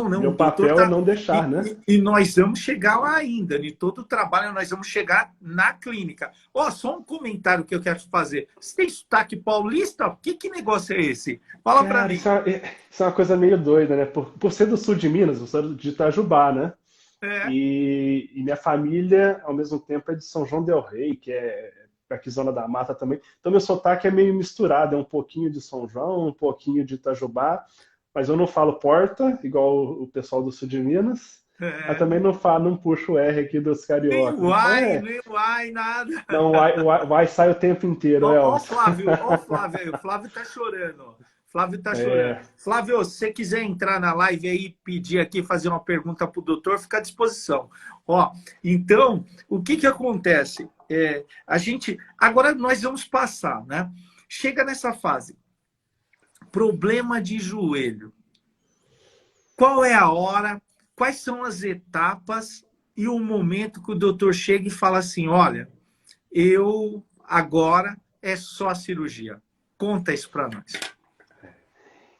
não. O Meu doutor papel é tá. não deixar, né? E nós vamos chegar lá ainda. De todo o trabalho, nós vamos chegar na clínica. Ó, só um comentário que eu quero fazer. Você tem sotaque paulista? Que negócio é esse? Fala para Cara, mim. isso é uma coisa meio doida, né? Por ser do sul de Minas, eu sou de Itajubá, né? É, E minha família, ao mesmo tempo, é de São João del Rei, que é aqui zona da mata também. Então meu sotaque é meio misturado, é um pouquinho de São João, um pouquinho de Itajubá, mas eu não falo porta, igual o pessoal do sul de Minas, mas é. também não falo, não puxo o R aqui dos cariocas. Então Nem uai, nada. não, o I sai o tempo inteiro, Ó, Elvis. Ó, o Flávio aí. O Flávio tá chorando. Flávio tá chorando. É, Flávio, se você quiser entrar na live aí e pedir aqui, fazer uma pergunta pro doutor, fica à disposição. Ó, então, o que que acontece? A gente, agora nós vamos passar, né? Chega nessa fase. Problema de joelho. Qual é a hora? Quais são as etapas e o momento que o doutor chega e fala assim, olha, eu agora é só a cirurgia. Conta isso para nós.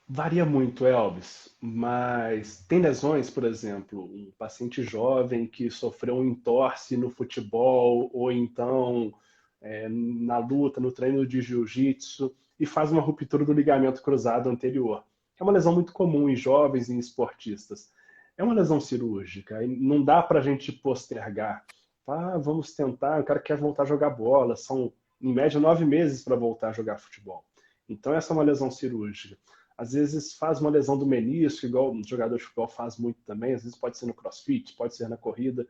varia muito, Elvis, mas tem lesões, por exemplo, um paciente jovem que sofreu um entorse no futebol ou então na luta, no treino de jiu-jitsu e faz uma ruptura do ligamento cruzado anterior. É uma lesão muito comum em jovens e em esportistas. É uma lesão cirúrgica e não dá para a gente postergar. Ah, vamos tentar, o cara quer voltar a jogar bola, são em média 9 meses para voltar a jogar futebol. Então essa é uma lesão cirúrgica. Às vezes faz uma lesão do menisco, igual um jogador de futebol faz muito também, às vezes pode ser no crossfit, pode ser na corrida.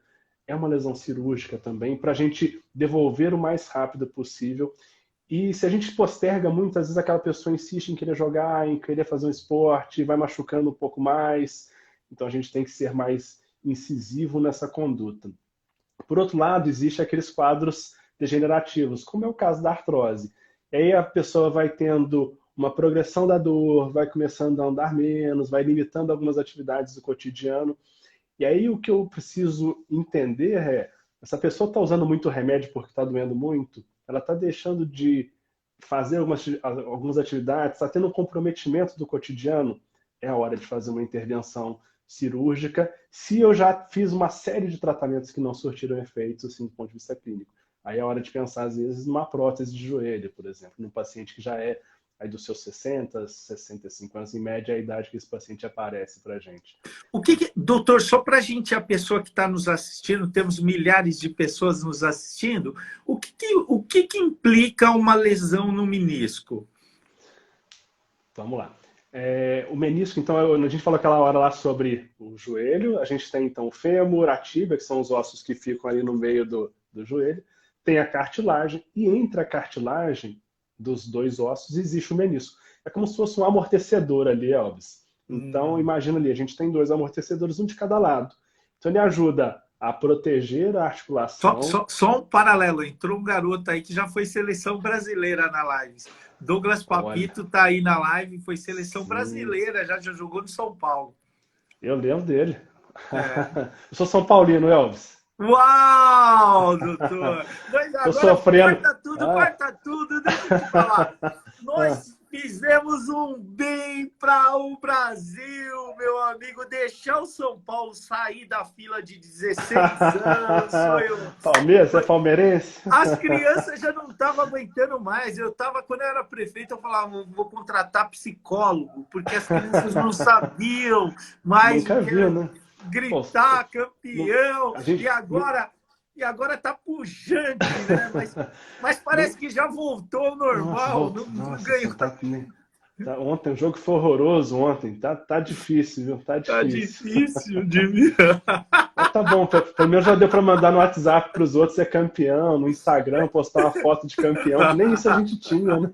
É uma lesão cirúrgica também, para a gente devolver o mais rápido possível. E se a gente posterga muito, às vezes aquela pessoa insiste em querer jogar, em querer fazer um esporte, vai machucando um pouco mais. Então a gente tem que ser mais incisivo nessa conduta. Por outro lado, existem aqueles quadros degenerativos, como é o caso da artrose. E aí a pessoa vai tendo uma progressão da dor, vai começando a andar menos, vai limitando algumas atividades do cotidiano. E aí o que eu preciso entender é, essa pessoa está usando muito remédio porque está doendo muito, ela está deixando de fazer algumas atividades, está tendo um comprometimento do cotidiano, é a hora de fazer uma intervenção cirúrgica, se eu já fiz uma série de tratamentos que não surtiram efeitos, assim, do ponto de vista clínico. Aí é hora de pensar, às vezes, numa prótese de joelho, por exemplo, num paciente que já é aí dos seus 60, 65 anos, em média, é a idade que esse paciente aparece para a gente. Doutor, só para a gente, a pessoa que está nos assistindo, temos milhares de pessoas nos assistindo, o que implica uma lesão no menisco? Vamos lá. O menisco, então, a gente falou aquela hora lá sobre o joelho, a gente tem então o fêmur, a tíbia, que são os ossos que ficam ali no meio do joelho, tem a cartilagem, e entre a cartilagem dos dois ossos existe o menisco. É como se fosse um amortecedor ali, Elvis. Então, Hum. imagina ali, a gente tem dois amortecedores, um de cada lado. Então, ele ajuda a proteger a articulação. Só um paralelo, entrou um garoto aí que já foi seleção brasileira na live. Douglas Olha, Papito está aí na live, foi seleção sim, brasileira, já jogou no São Paulo. eu lembro dele. É, Eu sou São Paulino, Elvis. Uau, doutor! Mas Tô agora sofrendo. Ah, corta tudo, deixa eu te falar. ah, Nós fizemos um bem para o Brasil, meu amigo. Deixar o São Paulo sair da fila de 16 anos. Palmeiras, você é palmeirense? As crianças já não estavam aguentando mais. Quando eu era prefeito, eu falava, vou contratar psicólogo, porque as crianças não sabiam mais o Nunca que viu, é né? Pô, gritar não- campeão. a E gente. agora tá pujante, né? Mas parece Nem, que já voltou ao nossa, normal. volta. Não, não Nossa, você ganhou. tá, ontem o jogo foi horroroso ontem. Tá difícil, viu? Tá Tá difícil. difícil de virar. Mas tá bom, pelo menos já deu pra mandar no WhatsApp pros outros ser campeão, no Instagram postar uma foto de campeão, que nem isso a gente tinha, né?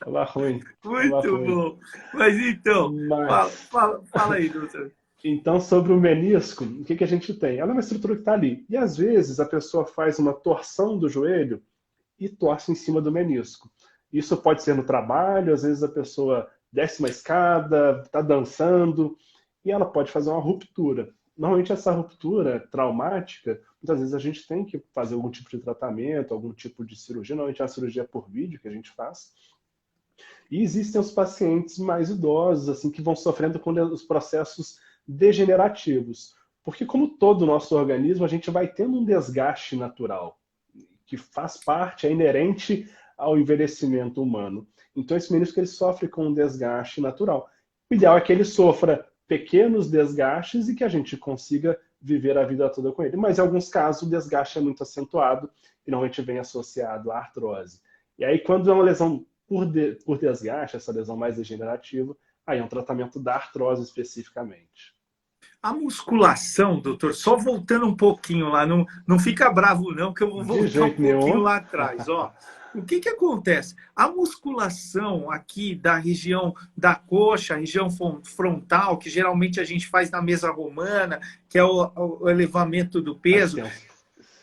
Tava ruim, tava Muito ruim. bom. Mas então, Mas, fala aí, doutor. então, sobre o menisco, o que que a gente tem? Ela é uma estrutura que está ali. E às vezes a pessoa faz uma torção do joelho e torce em cima do menisco. Isso pode ser no trabalho, às vezes a pessoa desce uma escada, está dançando, e ela pode fazer uma ruptura. Normalmente essa ruptura traumática, muitas vezes a gente tem que fazer algum tipo de tratamento, algum tipo de cirurgia, normalmente é uma cirurgia por vídeo que a gente faz. E existem os pacientes mais idosos, assim, que vão sofrendo com os processos degenerativos. Porque como todo o nosso organismo, a gente vai tendo um desgaste natural que faz parte, é inerente ao envelhecimento humano. Então, esse menisco ele sofre com um desgaste natural. O ideal é que ele sofra pequenos desgastes e que a gente consiga viver a vida toda com ele. Mas, em alguns casos, o desgaste é muito acentuado e normalmente vem associado à artrose. E aí, quando é uma lesão por desgaste, essa lesão mais degenerativa, aí é um tratamento da artrose especificamente. A musculação, doutor, só voltando um pouquinho lá, não fica bravo não, que eu vou De voltar um jeito pouquinho nenhum. lá atrás, ó. O que que acontece? A musculação aqui da região da coxa, região frontal, que geralmente a gente faz na mesa romana, que é o elevamento do Mais peso, tenso.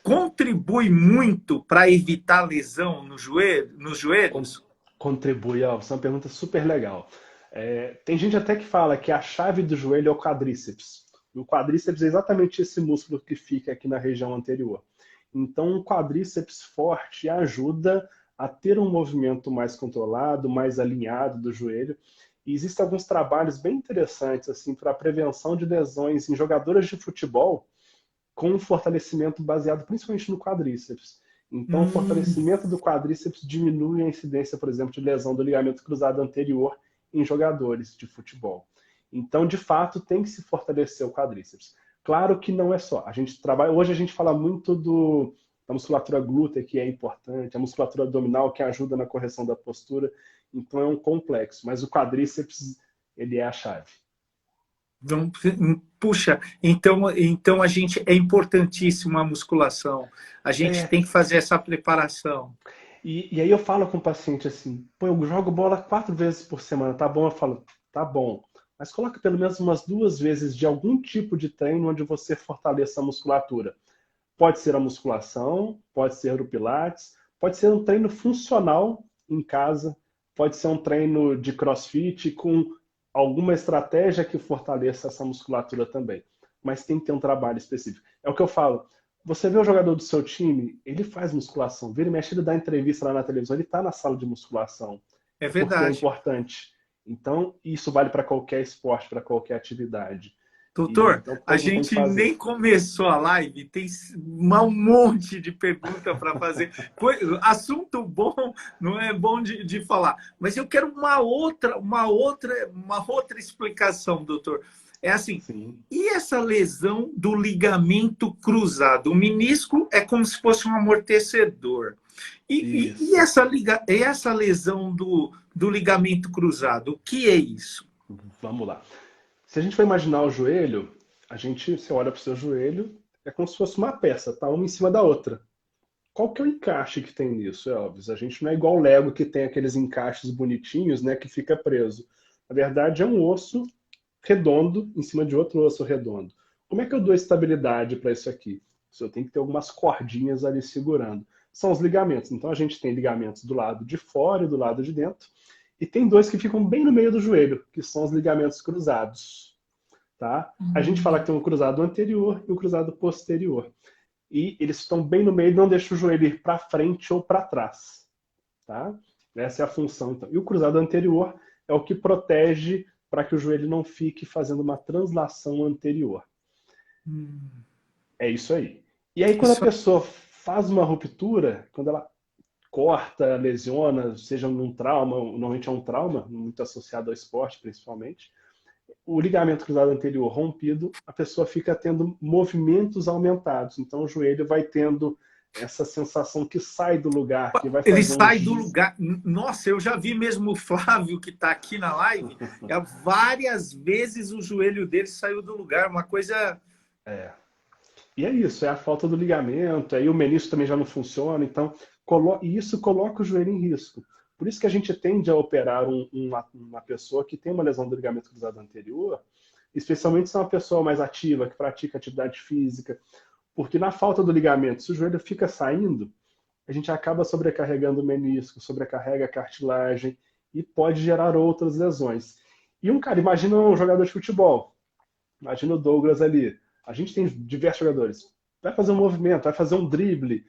contribui muito para evitar lesão no joelho, nos Con- joelhos? Contribui, ó, essa é uma pergunta super legal. Tem gente até que fala que a chave do joelho é o quadríceps. E o quadríceps é exatamente esse músculo que fica aqui na região anterior. Então, um quadríceps forte ajuda a ter um movimento mais controlado, mais alinhado do joelho. E existem alguns trabalhos bem interessantes assim para a prevenção de lesões em jogadoras de futebol com um fortalecimento baseado principalmente no quadríceps. Então, o Hum. fortalecimento do quadríceps diminui a incidência, por exemplo, de lesão do ligamento cruzado anterior em jogadores de futebol. Então, de fato, tem que se fortalecer o quadríceps. Claro que não é só. A gente trabalha. Hoje a gente fala muito da musculatura glútea, que é importante, a musculatura abdominal, que ajuda na correção da postura. Então, é um complexo. Mas o quadríceps, ele é a chave. Não, puxa, então a gente é importantíssimo a musculação. A gente É, tem que fazer essa preparação. e aí eu falo com o paciente assim, pô, eu jogo bola 4 vezes por semana, tá bom? Eu falo, tá bom. Mas coloca pelo menos umas 2 vezes de algum tipo de treino onde você fortaleça a musculatura. Pode ser a musculação, pode ser o pilates, pode ser um treino funcional em casa, pode ser um treino de crossfit com alguma estratégia que fortaleça essa musculatura também. Mas tem que ter um trabalho específico. É o que eu falo. Você vê o jogador do seu time, ele faz musculação, vira e mexe, ele dá entrevista lá na televisão, ele está na sala de musculação, É porque é verdade. importante. Então, isso vale para qualquer esporte, para qualquer atividade. E, Doutor, então, a todo mundo tem que gente fazer. nem começou a live, tem um monte de pergunta para fazer. Assunto bom, não é bom de falar. Mas eu quero uma outra explicação, doutor. É assim, Sim, e essa lesão do ligamento cruzado? O menisco é como se fosse um amortecedor. E isso. essa lesão do ligamento cruzado, o que é isso? Vamos lá. Se a gente vai imaginar o joelho, você olha para o seu joelho, é como se fosse uma peça, tá? Uma em cima da outra. Qual que é o encaixe que tem nisso? É óbvio, a gente não é igual o Lego que tem aqueles encaixes bonitinhos, né, que fica preso. Na verdade, é um osso redondo em cima de outro osso redondo. Como é que eu dou estabilidade para isso aqui? Eu tenho que ter algumas cordinhas ali segurando. São os ligamentos. Então a gente tem ligamentos do lado de fora e do lado de dentro. E tem dois que ficam bem no meio do joelho, que são os ligamentos cruzados. tá? A gente fala que tem um cruzado anterior e um cruzado posterior. E eles estão bem no meio, não deixa o joelho ir para frente ou para trás, tá? Essa é a função, então. E o cruzado anterior é o que protege para que o joelho não fique fazendo uma translação anterior. É isso aí. E aí, quando a Isso. pessoa faz uma ruptura, quando ela corta, lesiona, seja num trauma, normalmente é um trauma, muito associado ao esporte, principalmente, o ligamento cruzado anterior rompido, a pessoa fica tendo movimentos aumentados. Então, o joelho vai tendo essa sensação que sai do lugar, que vai Ele fazer um sai do giro. lugar. Nossa, eu já vi mesmo o Flávio, que está aqui na live, várias vezes o joelho dele saiu do lugar. Uma coisa. É. E é isso, é a falta do ligamento, aí o menisco também já não funciona, então, e isso coloca o joelho em risco. Por isso que a gente tende a operar uma pessoa que tem uma lesão do ligamento cruzado anterior, especialmente se é uma pessoa mais ativa, que pratica atividade física, porque na falta do ligamento, se o joelho fica saindo, a gente acaba sobrecarregando o menisco, sobrecarrega a cartilagem e pode gerar outras lesões. E imagina um jogador de futebol, imagina o Douglas ali. A gente tem diversos jogadores. Vai fazer um movimento, vai fazer um drible.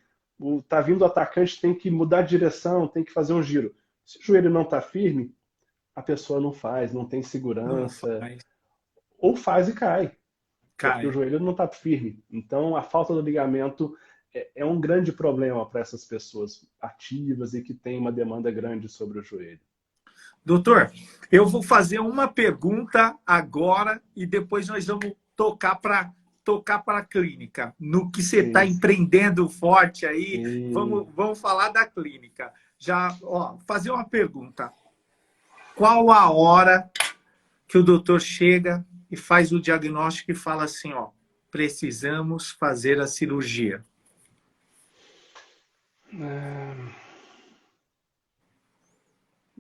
Tá vindo o atacante, tem que mudar de direção, tem que fazer um giro. Se o joelho não está firme, a pessoa não faz, não tem Não segurança. faz. Ou faz e cai, porque o Cai. joelho não está firme. Então, a falta do ligamento é um grande problema para essas pessoas ativas e que têm uma demanda grande sobre o joelho. Doutor, eu vou fazer uma pergunta agora e depois nós vamos tocar para a clínica. No que você está empreendendo forte aí, vamos falar da clínica. Já, fazer uma pergunta. Qual a hora que o doutor chega e faz o diagnóstico e fala assim, precisamos fazer a cirurgia?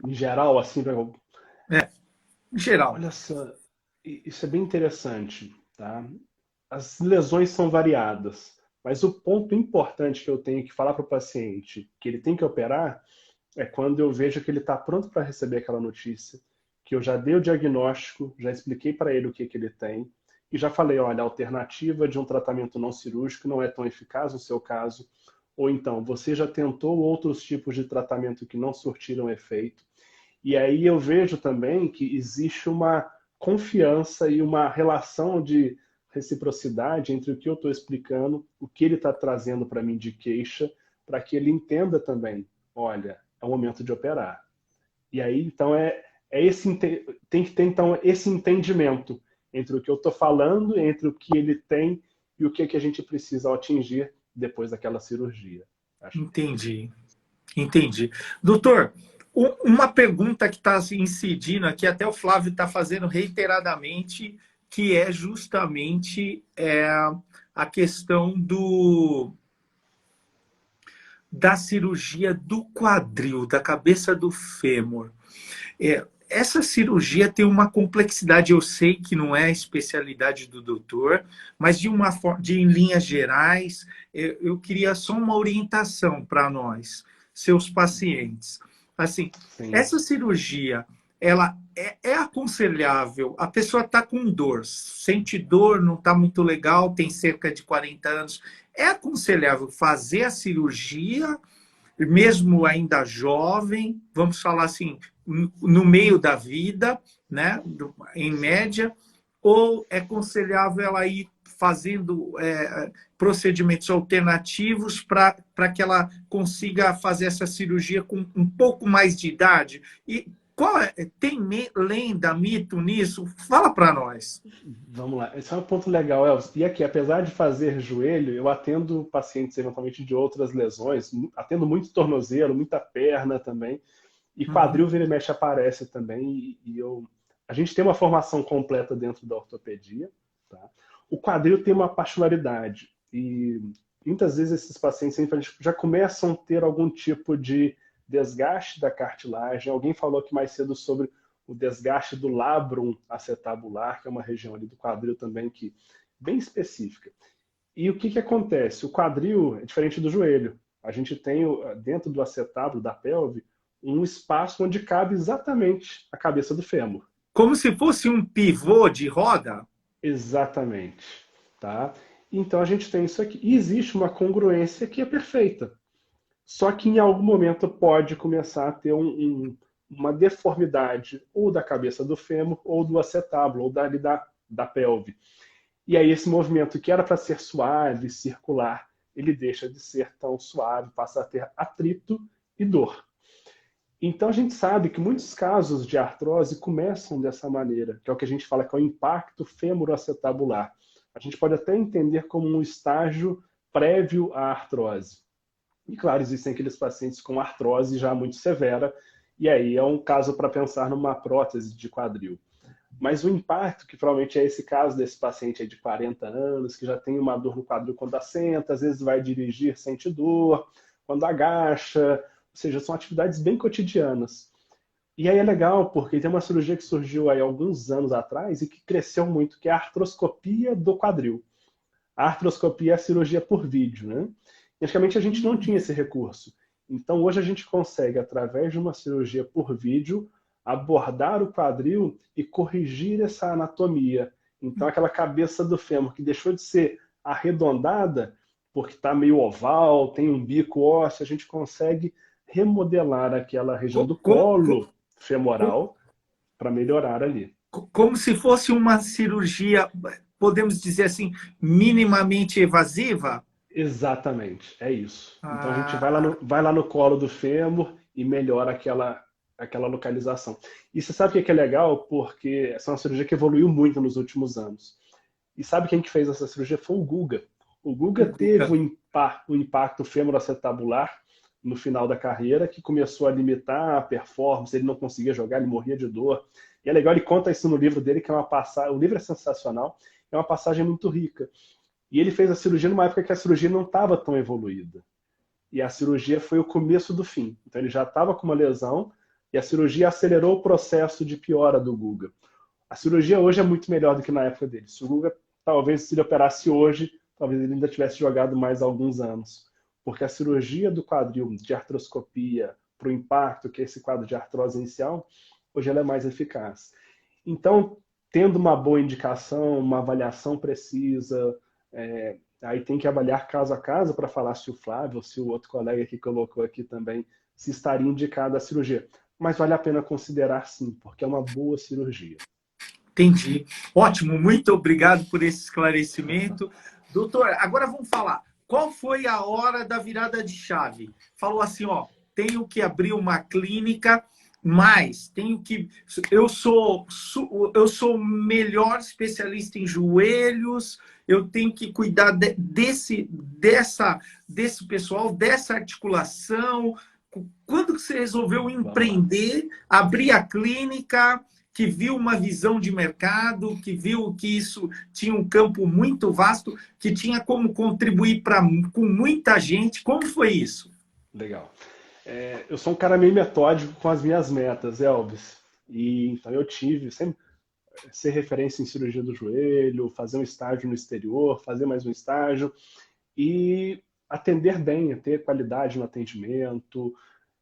Em geral, assim, Em geral. olha só, isso é bem interessante, tá? As lesões são variadas, mas o ponto importante que eu tenho que falar para o paciente que ele tem que operar é quando eu vejo que ele está pronto para receber aquela notícia, que eu já dei o diagnóstico, já expliquei para ele o que ele tem e já falei, olha, a alternativa de um tratamento não cirúrgico não é tão eficaz no seu caso, ou então, você já tentou outros tipos de tratamento que não surtiram efeito. E aí eu vejo também que existe uma confiança e uma relação de reciprocidade entre o que eu estou explicando, o que ele está trazendo para mim de queixa, para que ele entenda também, olha, é o momento de operar. E aí, então, tem que ter então esse entendimento entre o que eu estou falando, entre o que ele tem e o que a gente precisa atingir depois daquela cirurgia. Entendi. Doutor, uma pergunta que está incidindo aqui, até o Flávio está fazendo reiteradamente, que é justamente a questão da cirurgia do quadril, da cabeça do fêmur. Essa cirurgia tem uma complexidade, eu sei que não é a especialidade do doutor, mas em linhas gerais, eu queria só uma orientação para nós, seus pacientes. Assim, essa cirurgia, ela é aconselhável, a pessoa está com dor, sente dor, não está muito legal, tem cerca de 40 anos, é aconselhável fazer a cirurgia, mesmo ainda jovem, vamos falar assim, no meio da vida, né, em média, ou é aconselhável ela ir fazendo procedimentos alternativos para que ela consiga fazer essa cirurgia com um pouco mais de idade? E tem lenda, mito nisso? Fala para nós. Vamos lá, esse é um ponto legal, Elvis. E aqui, apesar de fazer joelho, eu atendo pacientes eventualmente de outras lesões, atendo muito tornozelo, muita perna também, e quadril vira e mexe aparece também, a gente tem uma formação completa dentro da ortopedia, tá? O quadril tem uma particularidade, e muitas vezes esses pacientes já começam a ter algum tipo de desgaste da cartilagem. Alguém falou aqui mais cedo sobre o desgaste do labrum acetabular, que é uma região ali do quadril também que bem específica. E o que acontece? O quadril é diferente do joelho. A gente tem dentro do acetábulo da pelve um espaço onde cabe exatamente a cabeça do fêmur. Como se fosse um pivô de roda? Exatamente, tá? Então a gente tem isso aqui. E existe uma congruência que é perfeita. Só que em algum momento pode começar a ter uma deformidade ou da cabeça do fêmur, ou do acetábulo, ou da pelve. E aí esse movimento que era para ser suave, circular, ele deixa de ser tão suave, passa a ter atrito e dor. Então a gente sabe que muitos casos de artrose começam dessa maneira, que é o que a gente fala que é o impacto femoroacetabular. A gente pode até entender como um estágio prévio à artrose. E claro, existem aqueles pacientes com artrose já muito severa, e aí é um caso para pensar numa prótese de quadril. Mas o impacto, que provavelmente é esse caso desse paciente aí de 40 anos, que já tem uma dor no quadril quando assenta, às vezes vai dirigir, sente dor, quando agacha, ou seja, são atividades bem cotidianas. E aí é legal, porque tem uma cirurgia que surgiu aí alguns anos atrás e que cresceu muito, que é a artroscopia do quadril. A artroscopia é a cirurgia por vídeo, né? E antigamente a gente não tinha esse recurso. Então hoje a gente consegue, através de uma cirurgia por vídeo, abordar o quadril e corrigir essa anatomia. Então aquela cabeça do fêmur que deixou de ser arredondada, porque está meio oval, tem um bico ósseo, a gente consegue remodelar aquela região do colo femoral para melhorar ali. Como se fosse uma cirurgia, podemos dizer assim, minimamente evasiva? Exatamente, é isso. Então a gente Ah, vai lá no colo do fêmur e melhora aquela localização. E você sabe o que é legal? Porque essa é uma cirurgia que evoluiu muito nos últimos anos. E sabe quem que fez essa cirurgia? Foi o Guga. O Guga o teve Guga. um impacto femoroacetabular no final da carreira, que começou a limitar a performance, ele não conseguia jogar, ele morria de dor. E é legal, ele conta isso no livro dele, que é uma passagem, o livro é sensacional, é uma passagem muito rica. E ele fez a cirurgia numa época que a cirurgia não estava tão evoluída. E a cirurgia foi o começo do fim. Então ele já estava com uma lesão e a cirurgia acelerou o processo de piora do Guga. A cirurgia hoje é muito melhor do que na época dele. Se o Guga, talvez, se ele operasse hoje, talvez ele ainda tivesse jogado mais alguns anos. Porque a cirurgia do quadril de artroscopia para o impacto, que é esse quadro de artrose inicial, hoje ela é mais eficaz. Então, tendo uma boa indicação, uma avaliação precisa, aí tem que avaliar caso a caso para falar se o Flávio ou se o outro colega que colocou aqui também se estaria indicado a cirurgia. Mas vale a pena considerar sim, porque é uma boa cirurgia. Entendi. Ótimo, muito obrigado por esse esclarecimento. Doutor, agora vamos falar. Qual foi a hora da virada de chave? Falou assim, ó, tenho que abrir uma clínica, mas tenho que eu sou o melhor especialista em joelhos, eu tenho que cuidar desse pessoal, dessa articulação. Quando você resolveu Vamos lá. empreender, abrir a clínica, que viu uma visão de mercado, que viu que isso tinha um campo muito vasto, que tinha como contribuir com muita gente. Como foi isso? Legal. Eu sou um cara meio metódico com as minhas metas, Elvis. E então eu tive sempre ser referência em cirurgia do joelho, fazer um estágio no exterior, fazer mais um estágio e atender bem, ter qualidade no atendimento.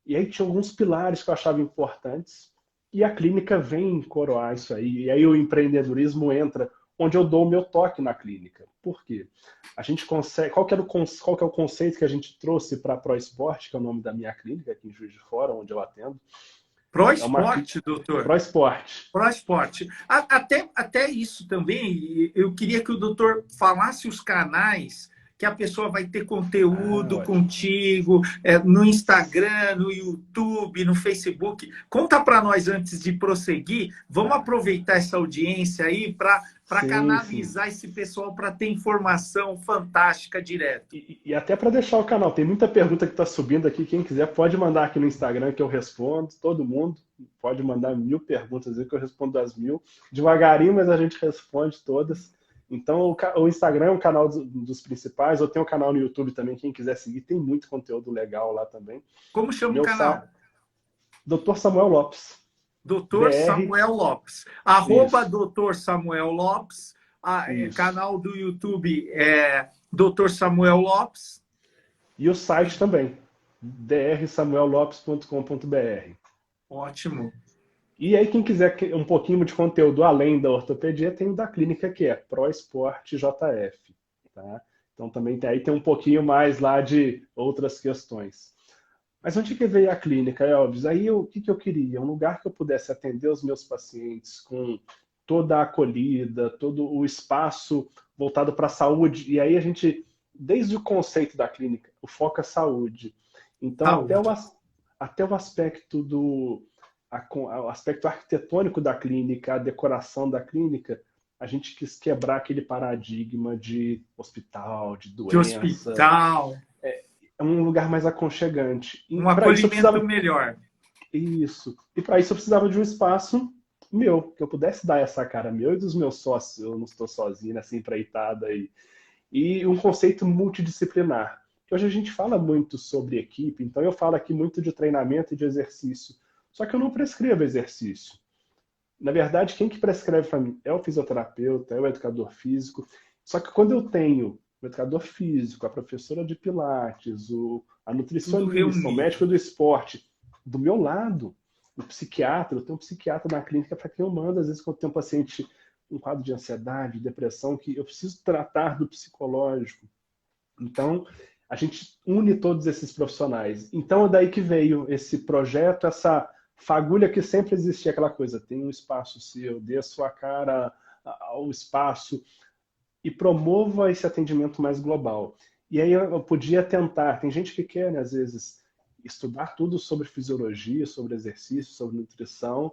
E aí tinha alguns pilares que eu achava importantes. E a clínica vem coroar isso aí. E aí o empreendedorismo entra onde eu dou o meu toque na clínica. Por quê? A gente consegue. Qual que é o conceito que a gente trouxe para a ProSport, que é o nome da minha clínica, aqui em Juiz de Fora, onde eu atendo? Pro É uma esporte, doutor. ProSport. Pro esporte. Até isso também, eu queria que o doutor falasse os canais que a pessoa vai ter Ah, conteúdo ótimo. contigo, no Instagram, no YouTube, no Facebook. Conta para nós antes de prosseguir. Vamos Tá. aproveitar essa audiência aí para Sim, sim. canalizar esse pessoal para ter informação fantástica direto. E até para deixar o canal, tem muita pergunta que está subindo aqui. Quem quiser pode mandar aqui no Instagram que eu respondo. Todo mundo pode mandar 1000 perguntas aí que eu respondo as 1000. Devagarinho, mas a gente responde todas. Então o Instagram é um canal dos principais. Eu tenho um canal no YouTube também, quem quiser seguir, tem muito conteúdo legal lá também. Como chama o Meu canal? site, Dr. Samuel Lopes, Doutor DR. Samuel Lopes. Arroba Isso, Doutor Samuel Lopes. isso. Canal do YouTube é Doutor Samuel Lopes. E o site também, drsamuellopes.com.br. Ótimo. E aí, quem quiser um pouquinho de conteúdo além da ortopedia, tem o da clínica, que é Pro Esporte JF, tá? Então também tem um pouquinho mais lá de outras questões. Mas onde que veio a clínica, Elvis? Aí o que que eu queria? Um lugar que eu pudesse atender os meus pacientes com toda a acolhida, todo o espaço voltado para a saúde. E aí a gente, desde o conceito da clínica, o foco é saúde. Então, Saúde. até o aspecto o aspecto arquitetônico da clínica, a decoração da clínica, a gente quis quebrar aquele paradigma de hospital, de De doença. hospital, É um lugar mais aconchegante. E um para isso eu acolhimento precisava melhor. isso. E para isso eu precisava de um espaço meu, que eu pudesse dar essa cara meu e dos meus sócios. Eu não estou sozinho nessa empreitada aí. E um conceito multidisciplinar. Hoje a gente fala muito sobre equipe, então eu falo aqui muito de treinamento e de exercício. Só que eu não prescrevo exercício. Na verdade, quem que prescreve para mim é o fisioterapeuta, é o educador físico. Só que quando eu tenho o educador físico, a professora de pilates, a Tudo nutricionista, o reunido. médico do esporte, do meu lado, o psiquiatra, eu tenho um psiquiatra na clínica para quem eu mando, às vezes quando eu tenho um paciente um quadro de ansiedade, depressão, que eu preciso tratar do psicológico. Então, a gente une todos esses profissionais. Então, é daí que veio esse projeto, essa fagulha que sempre existia, aquela coisa, tem um espaço seu, dê a sua cara ao espaço e promova esse atendimento mais global. E aí eu podia tentar, tem gente que quer, né, às vezes, estudar tudo sobre fisiologia, sobre exercício, sobre nutrição,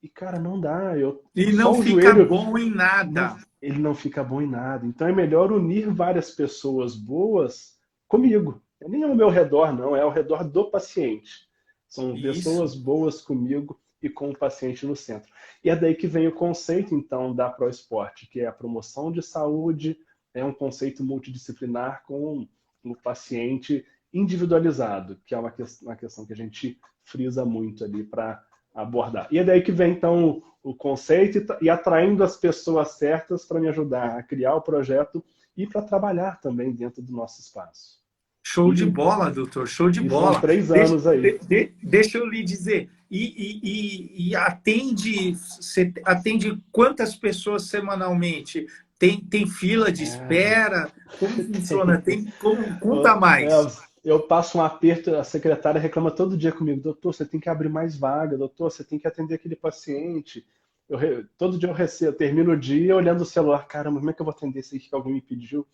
e, cara, não dá. E não Só o fica joelho bom em não, nada. ele não fica bom em nada. Então é melhor unir várias pessoas boas comigo. Nem ao meu redor, não, é ao redor do paciente. São Isso. pessoas boas comigo e com o paciente no centro. E é daí que vem o conceito, então, da ProEsport, que é a promoção de saúde, é um conceito multidisciplinar com o paciente individualizado, que é uma questão que a gente frisa muito ali para abordar. E é daí que vem, então, o conceito e atraindo as pessoas certas para me ajudar a criar o projeto e para trabalhar também dentro do nosso espaço. Show de E, bola, doutor, show de são bola. 3 anos aí. Deixa eu lhe dizer, e atende, você atende quantas pessoas semanalmente? Tem fila de Ah, espera? Como funciona? tem. Tem como? Conta mais. Eu passo um aperto, a secretária reclama todo dia comigo, doutor, você tem que abrir mais vaga, doutor, você tem que atender aquele paciente. Todo dia eu recebo, eu termino o dia olhando o celular, caramba, como é que eu vou atender isso aqui que alguém me pediu?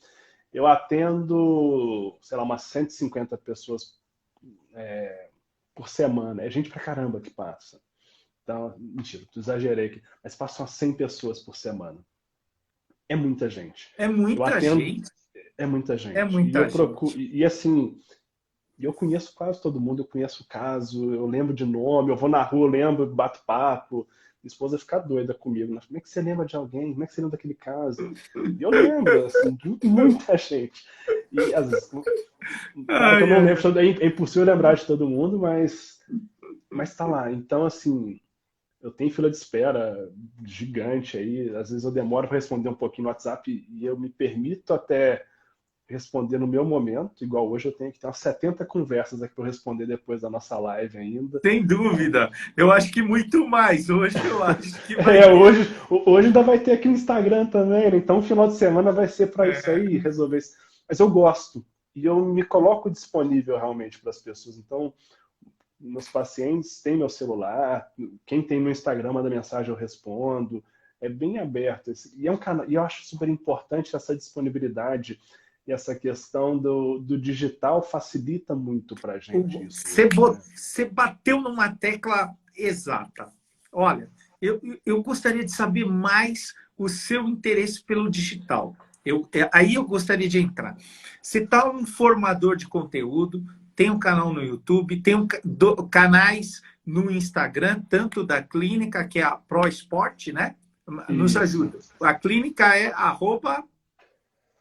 Eu atendo, sei lá, umas 150 pessoas por semana. É gente pra caramba que passa. Então, mentira, exagerei aqui. Mas passam a 100 pessoas por semana. É muita gente. É Eu muita atendo, gente, é muita é gente. E eu muita procuro, gente. assim, eu conheço quase todo mundo, eu conheço o caso, eu lembro de nome, eu vou na rua, eu lembro, bato papo. Minha esposa fica doida comigo. Né? Como é que você lembra de alguém? Como é que você lembra daquele caso? E eu lembro, assim, de muita gente. E às vezes, claro que eu Ai, não ai, lembro, é impossível lembrar de todo mundo, mas tá lá. Então, assim, eu tenho fila de espera gigante aí. Às vezes eu demoro para responder um pouquinho no WhatsApp e eu me permito até responder no meu momento. Igual hoje eu tenho que ter umas 70 conversas aqui para responder depois da nossa live ainda. sem dúvida. Eu acho que muito mais. Hoje eu acho que vai É, ter. hoje ainda vai ter aqui o Instagram também, né? Então o final de semana vai ser para isso É, aí, resolver isso. Mas eu gosto e eu me coloco disponível realmente para as pessoas. Então, meus pacientes têm meu celular, quem tem meu Instagram manda mensagem, eu respondo. É bem aberto. E é um canal, e eu acho super importante essa disponibilidade e essa questão do digital facilita muito para a gente isso hoje, né? Você bateu numa tecla exata. Olha, eu gostaria de saber mais o seu interesse pelo digital. Aí eu gostaria de entrar. Você está um formador de conteúdo, tem um canal no YouTube, tem canais no Instagram, tanto da clínica, que é a Pro Esporte, né? Nos Isso. ajuda. A clínica é arroba,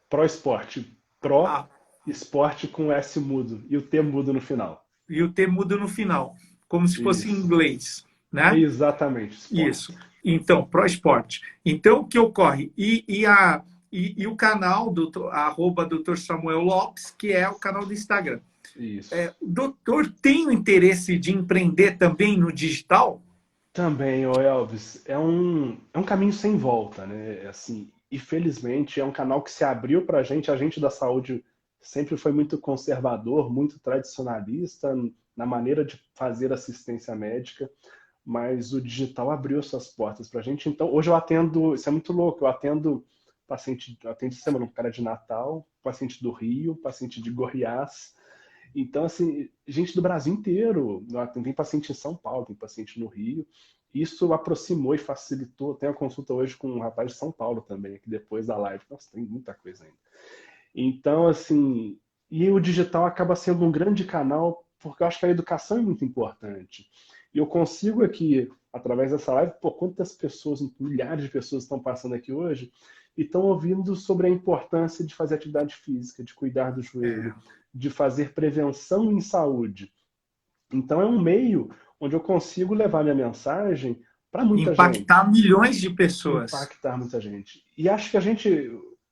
Pro esporte. Pro a, esporte com S mudo e o T mudo no final. e o T muda no final, como se fosse em Isso. inglês, né? Exatamente, Isso. esporte. Então, Pro Esporte. Então, o que ocorre? E o canal, arroba Dr. Samuel Lopes, que é o canal do Instagram. Isso. O doutor tem o interesse de empreender também no digital? Também, ô Elvis, é um caminho sem volta, né? Assim, e felizmente é um canal que se abriu para a gente da saúde sempre foi muito conservador, muito tradicionalista na maneira de fazer assistência médica, mas o digital abriu suas portas para a gente. Então, hoje eu atendo, isso é muito louco, eu atendo paciente, eu atendo semana, um cara de Natal, paciente do Rio, paciente de Goiás. Então, assim, gente do Brasil inteiro. Tem paciente em São Paulo, tem paciente no Rio. Isso aproximou e facilitou. Tem uma consulta hoje com um rapaz de São Paulo também, aqui depois da live. Nossa, tem muita coisa ainda. Então, assim, e o digital acaba sendo um grande canal, porque eu acho que a educação é muito importante. E eu consigo aqui, através dessa live, por quantas pessoas, milhares de pessoas estão passando aqui hoje, e estão ouvindo sobre a importância de fazer atividade física, de cuidar do joelho, de fazer prevenção em saúde. Então é um meio onde eu consigo levar minha mensagem para muita gente, Impactar milhões de pessoas. impactar muita gente. E acho que a gente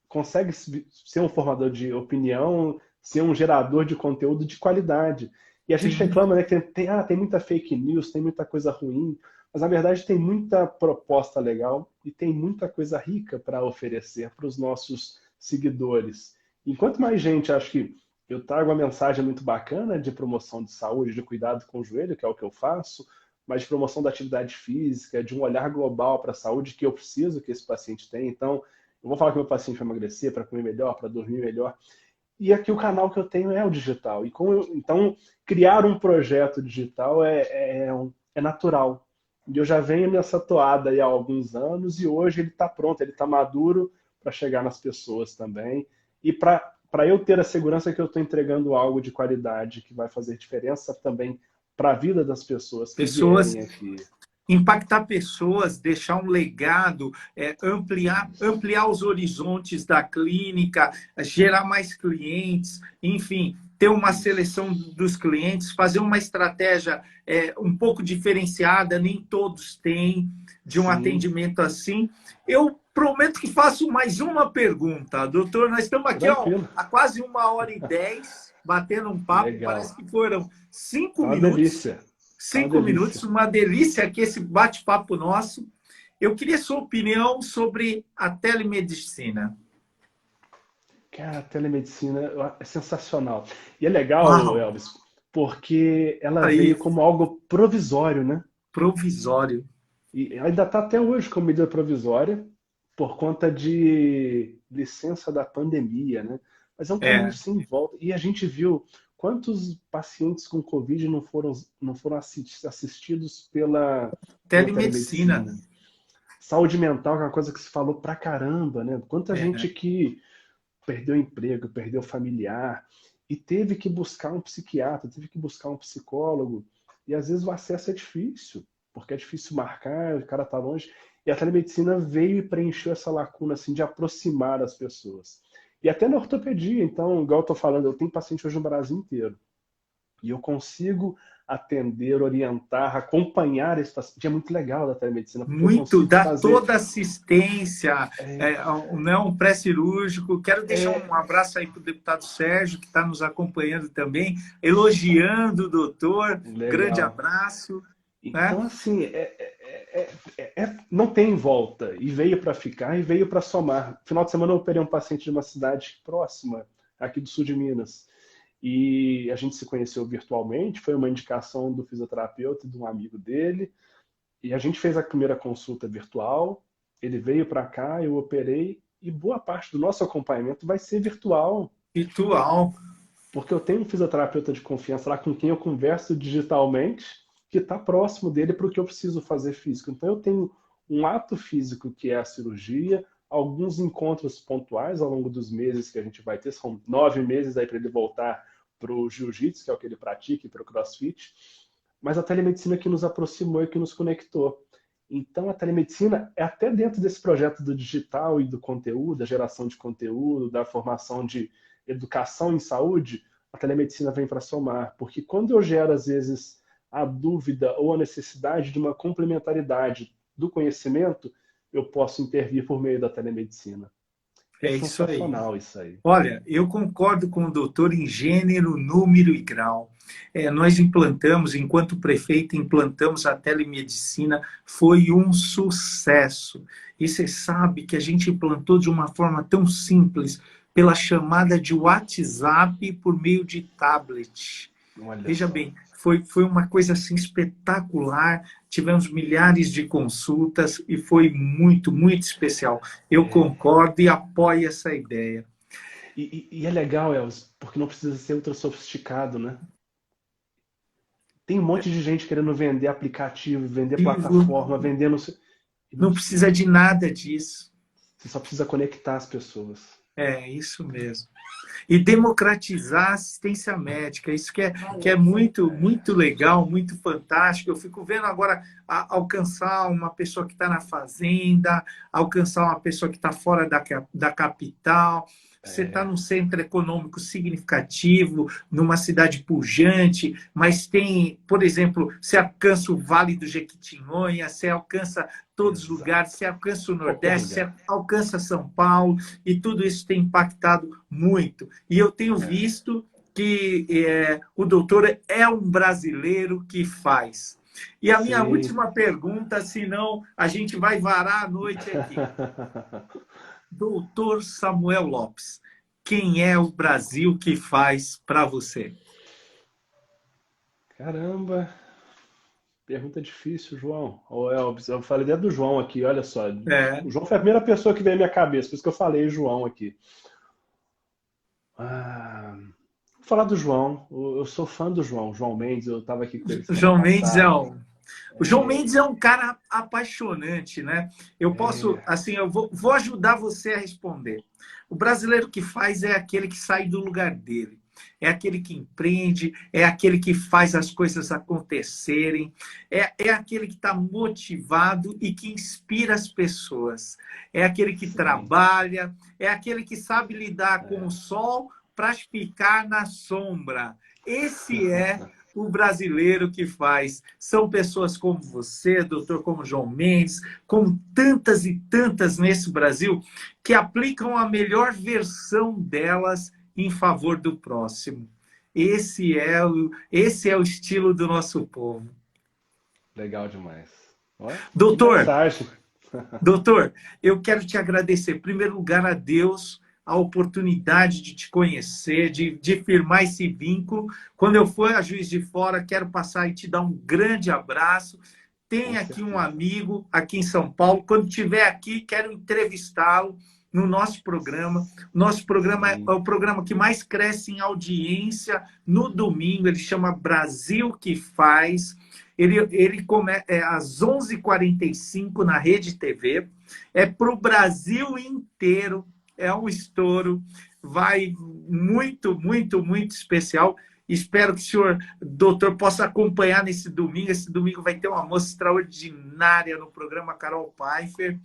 consegue ser um formador de opinião, ser um gerador de conteúdo de qualidade. E a gente Sim. reclama, né, que tem muita fake news, tem muita coisa ruim, mas na verdade tem muita proposta legal e tem muita coisa rica para oferecer para os nossos seguidores. Enquanto mais gente, acho que eu trago uma mensagem muito bacana de promoção de saúde, de cuidado com o joelho, que é o que eu faço, mas de promoção da atividade física, de um olhar global para a saúde que eu preciso que esse paciente tenha. Então, eu vou falar que meu paciente vai emagrecer, para comer melhor, para dormir melhor. E aqui o canal que eu tenho é o digital. Então, criar um projeto digital é natural. E eu já venho nessa toada aí há alguns anos e hoje ele está pronto, ele está maduro para chegar nas pessoas também. E para eu ter a segurança que eu estou entregando algo de qualidade que vai fazer diferença também para a vida das pessoas que Pessoas, vierem aqui. impactar pessoas, deixar um legado, ampliar os horizontes da clínica, gerar mais clientes, enfim, ter uma Isso. seleção dos clientes, fazer uma estratégia um pouco diferenciada, nem todos têm, de um Sim, atendimento assim. Eu prometo que faço mais uma pergunta. Doutor, nós estamos aqui ó, tranquilo. há quase 1h10, batendo um papo, Legal. parece que foram cinco Tá uma minutos delícia. Tá uma 5 minutos, delícia. uma delícia aqui esse bate-papo nosso. Eu queria sua opinião sobre a telemedicina. Cara, a telemedicina é sensacional. E é legal, Uau, Elvis, porque ela aí, veio como algo provisório, né? provisório. E ainda está até hoje como medida provisória, por conta de licença da pandemia, né? Mas é um caminho É, sem volta. E a gente viu quantos pacientes com Covid não foram assistidos pela telemedicina. telemedicina. Saúde mental, que é uma coisa que se falou pra caramba, né? Quanta É, gente que perdeu emprego, perdeu familiar e teve que buscar um psiquiatra, teve que buscar um psicólogo. E às vezes o acesso é difícil, porque é difícil marcar, o cara está longe. E a telemedicina veio e preencheu essa lacuna assim, de aproximar as pessoas. E até na ortopedia, então, igual eu estou falando, eu tenho paciente hoje no Brasil inteiro. E eu consigo atender, orientar, acompanhar esse paciente. É muito legal da telemedicina, porque eu muito, consigo dá fazer. toda assistência, um pré-cirúrgico. Quero deixar É, um abraço aí para o deputado Sérgio, que está nos acompanhando também, elogiando o doutor. Grande legal. abraço. Né? Então, assim, não tem volta. E veio para ficar e veio para somar. Final de semana eu operei um paciente de uma cidade próxima, aqui do sul de Minas. E a gente se conheceu virtualmente, foi uma indicação do fisioterapeuta e de um amigo dele. E a gente fez a primeira consulta virtual, ele veio para cá, eu operei, e boa parte do nosso acompanhamento vai ser virtual. Ritual. Porque eu tenho um fisioterapeuta de confiança lá com quem eu converso digitalmente, que está próximo dele para o que eu preciso fazer físico. Então eu tenho um ato físico que é a cirurgia, alguns encontros pontuais ao longo dos meses que a gente vai ter, são 9 meses aí para ele voltar para o jiu-jitsu, que é o que ele pratica, e para o crossfit, mas a telemedicina que nos aproximou e que nos conectou. Então a telemedicina é até dentro desse projeto do digital e do conteúdo, da geração de conteúdo, da formação de educação em saúde, a telemedicina vem para somar, porque quando eu gero, às vezes, a dúvida ou a necessidade de uma complementaridade do conhecimento, eu posso intervir por meio da telemedicina. É É isso aí. sensacional isso aí. Olha, eu concordo com o doutor em gênero, número e grau. Nós implantamos, enquanto prefeito, implantamos a telemedicina, foi um sucesso. E você sabe que a gente implantou de uma forma tão simples, pela chamada de WhatsApp por meio de tablet. Olha Veja só. bem, foi uma coisa assim espetacular. Tivemos milhares de consultas e foi muito, muito especial. Eu É. concordo e apoio essa ideia. E é legal, Elvis, porque não precisa ser ultra sofisticado, né? Tem um monte de gente querendo vender aplicativo, vender Vivo, plataforma, vendendo. E não não precisa precisa. de nada disso. Você só precisa conectar as pessoas. É isso mesmo. E democratizar a assistência médica, isso que é muito, muito legal, muito fantástico. Eu fico vendo agora alcançar uma pessoa que está na fazenda, alcançar uma pessoa que está fora da capital. Você está É, num centro econômico significativo, numa cidade pujante, mas tem, por exemplo, você alcança o Vale do Jequitinhonha, você alcança todos os lugares, exato. você alcança o Qualquer Nordeste, você lugar. alcança São Paulo, e tudo isso tem impactado muito. E eu tenho É. visto que o doutor é um brasileiro que faz. E a minha Sim. última pergunta, senão a gente vai varar a noite aqui. Doutor Samuel Lopes, quem é o Brasil que faz para você? Caramba, pergunta difícil, João. Ô, Elvis, eu falei dentro do João aqui, olha só. É, O João foi a primeira pessoa que veio à minha cabeça, por isso que eu falei João aqui. Vou falar do João. Eu sou fã do João, João Mendes. Eu estava aqui com ele o semana João Mendes é passada. um. O João Mendes é um cara apaixonante, né? Eu posso, É, assim, eu vou ajudar você a responder. O brasileiro que faz é aquele que sai do lugar dele. É aquele que empreende, é aquele que faz as coisas acontecerem, é aquele que está motivado e que inspira as pessoas. É aquele que sim. trabalha, é aquele que sabe lidar com o É. sol para ficar na sombra. Esse é o brasileiro que faz. São pessoas como você, doutor, como João Mendes, como tantas e tantas nesse Brasil, que aplicam a melhor versão delas em favor do próximo. Esse é o estilo do nosso povo. Legal demais. Ó, que Doutor, mensagem. doutor, eu quero te agradecer, em primeiro lugar, a Deus, a oportunidade de te conhecer, de firmar esse vínculo. Quando eu for a Juiz de Fora, quero passar e te dar um grande abraço. Com Tem aqui um certeza. amigo aqui em São Paulo. Quando estiver aqui, quero entrevistá-lo no nosso programa. Nosso programa é Sim. o programa que mais cresce em audiência no domingo. Ele chama Brasil que Faz. Ele é às 11h45 na Rede TV. É para o Brasil inteiro. É um estouro. Vai muito, muito, muito especial. Espero que o senhor, doutor, possa acompanhar nesse domingo. Esse domingo vai ter uma moça extraordinária no programa Carol Pfeiffer.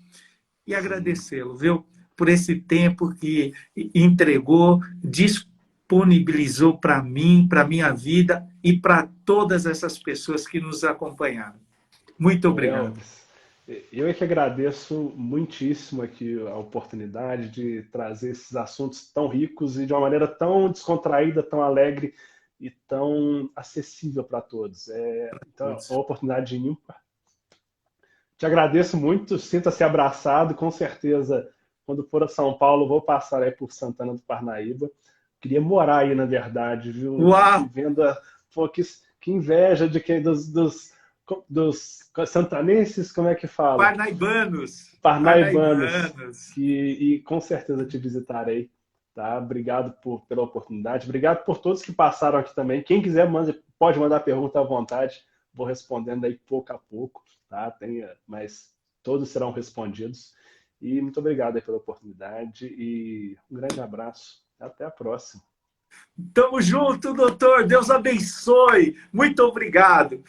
E Sim. agradecê-lo, viu? Por esse tempo que entregou, disponibilizou para mim, para minha vida e para todas essas pessoas que nos acompanharam. Muito Ô, obrigado. Elvis, eu é que agradeço muitíssimo aqui a oportunidade de trazer esses assuntos tão ricos e de uma maneira tão descontraída, tão alegre e tão acessível para todos. Então, é uma oportunidade ímpar. Te agradeço muito, sinta-se abraçado, com certeza, quando for a São Paulo, vou passar aí por Santana do Parnaíba. Queria morar aí, na verdade, viu? Uau! Vivendo pô, que inveja de quem dos santanenses, como é que fala? Parnaibanos! Parnaibanos, Parnaibanos! e com certeza te visitarei, tá? Obrigado pela oportunidade, obrigado por todos que passaram aqui também. Quem quiser pode mandar pergunta à vontade, vou respondendo aí pouco a pouco, tá? Mas todos serão respondidos. E muito obrigado aí pela oportunidade e um grande abraço. Até a próxima. Tamo junto, doutor. Deus abençoe. Muito obrigado.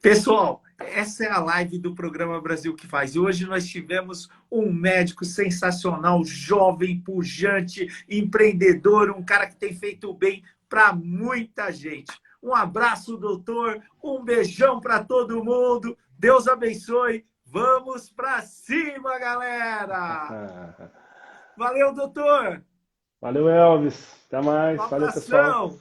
Pessoal, essa é a live do programa Brasil que Faz. E hoje nós tivemos um médico sensacional, jovem, pujante, empreendedor, um cara que tem feito o bem para muita gente. Um abraço, doutor. Um beijão para todo mundo. Deus abençoe. Vamos para cima, galera. Valeu, doutor. Valeu, Elvis. Até Um mais. Valeu, pessoal. abração.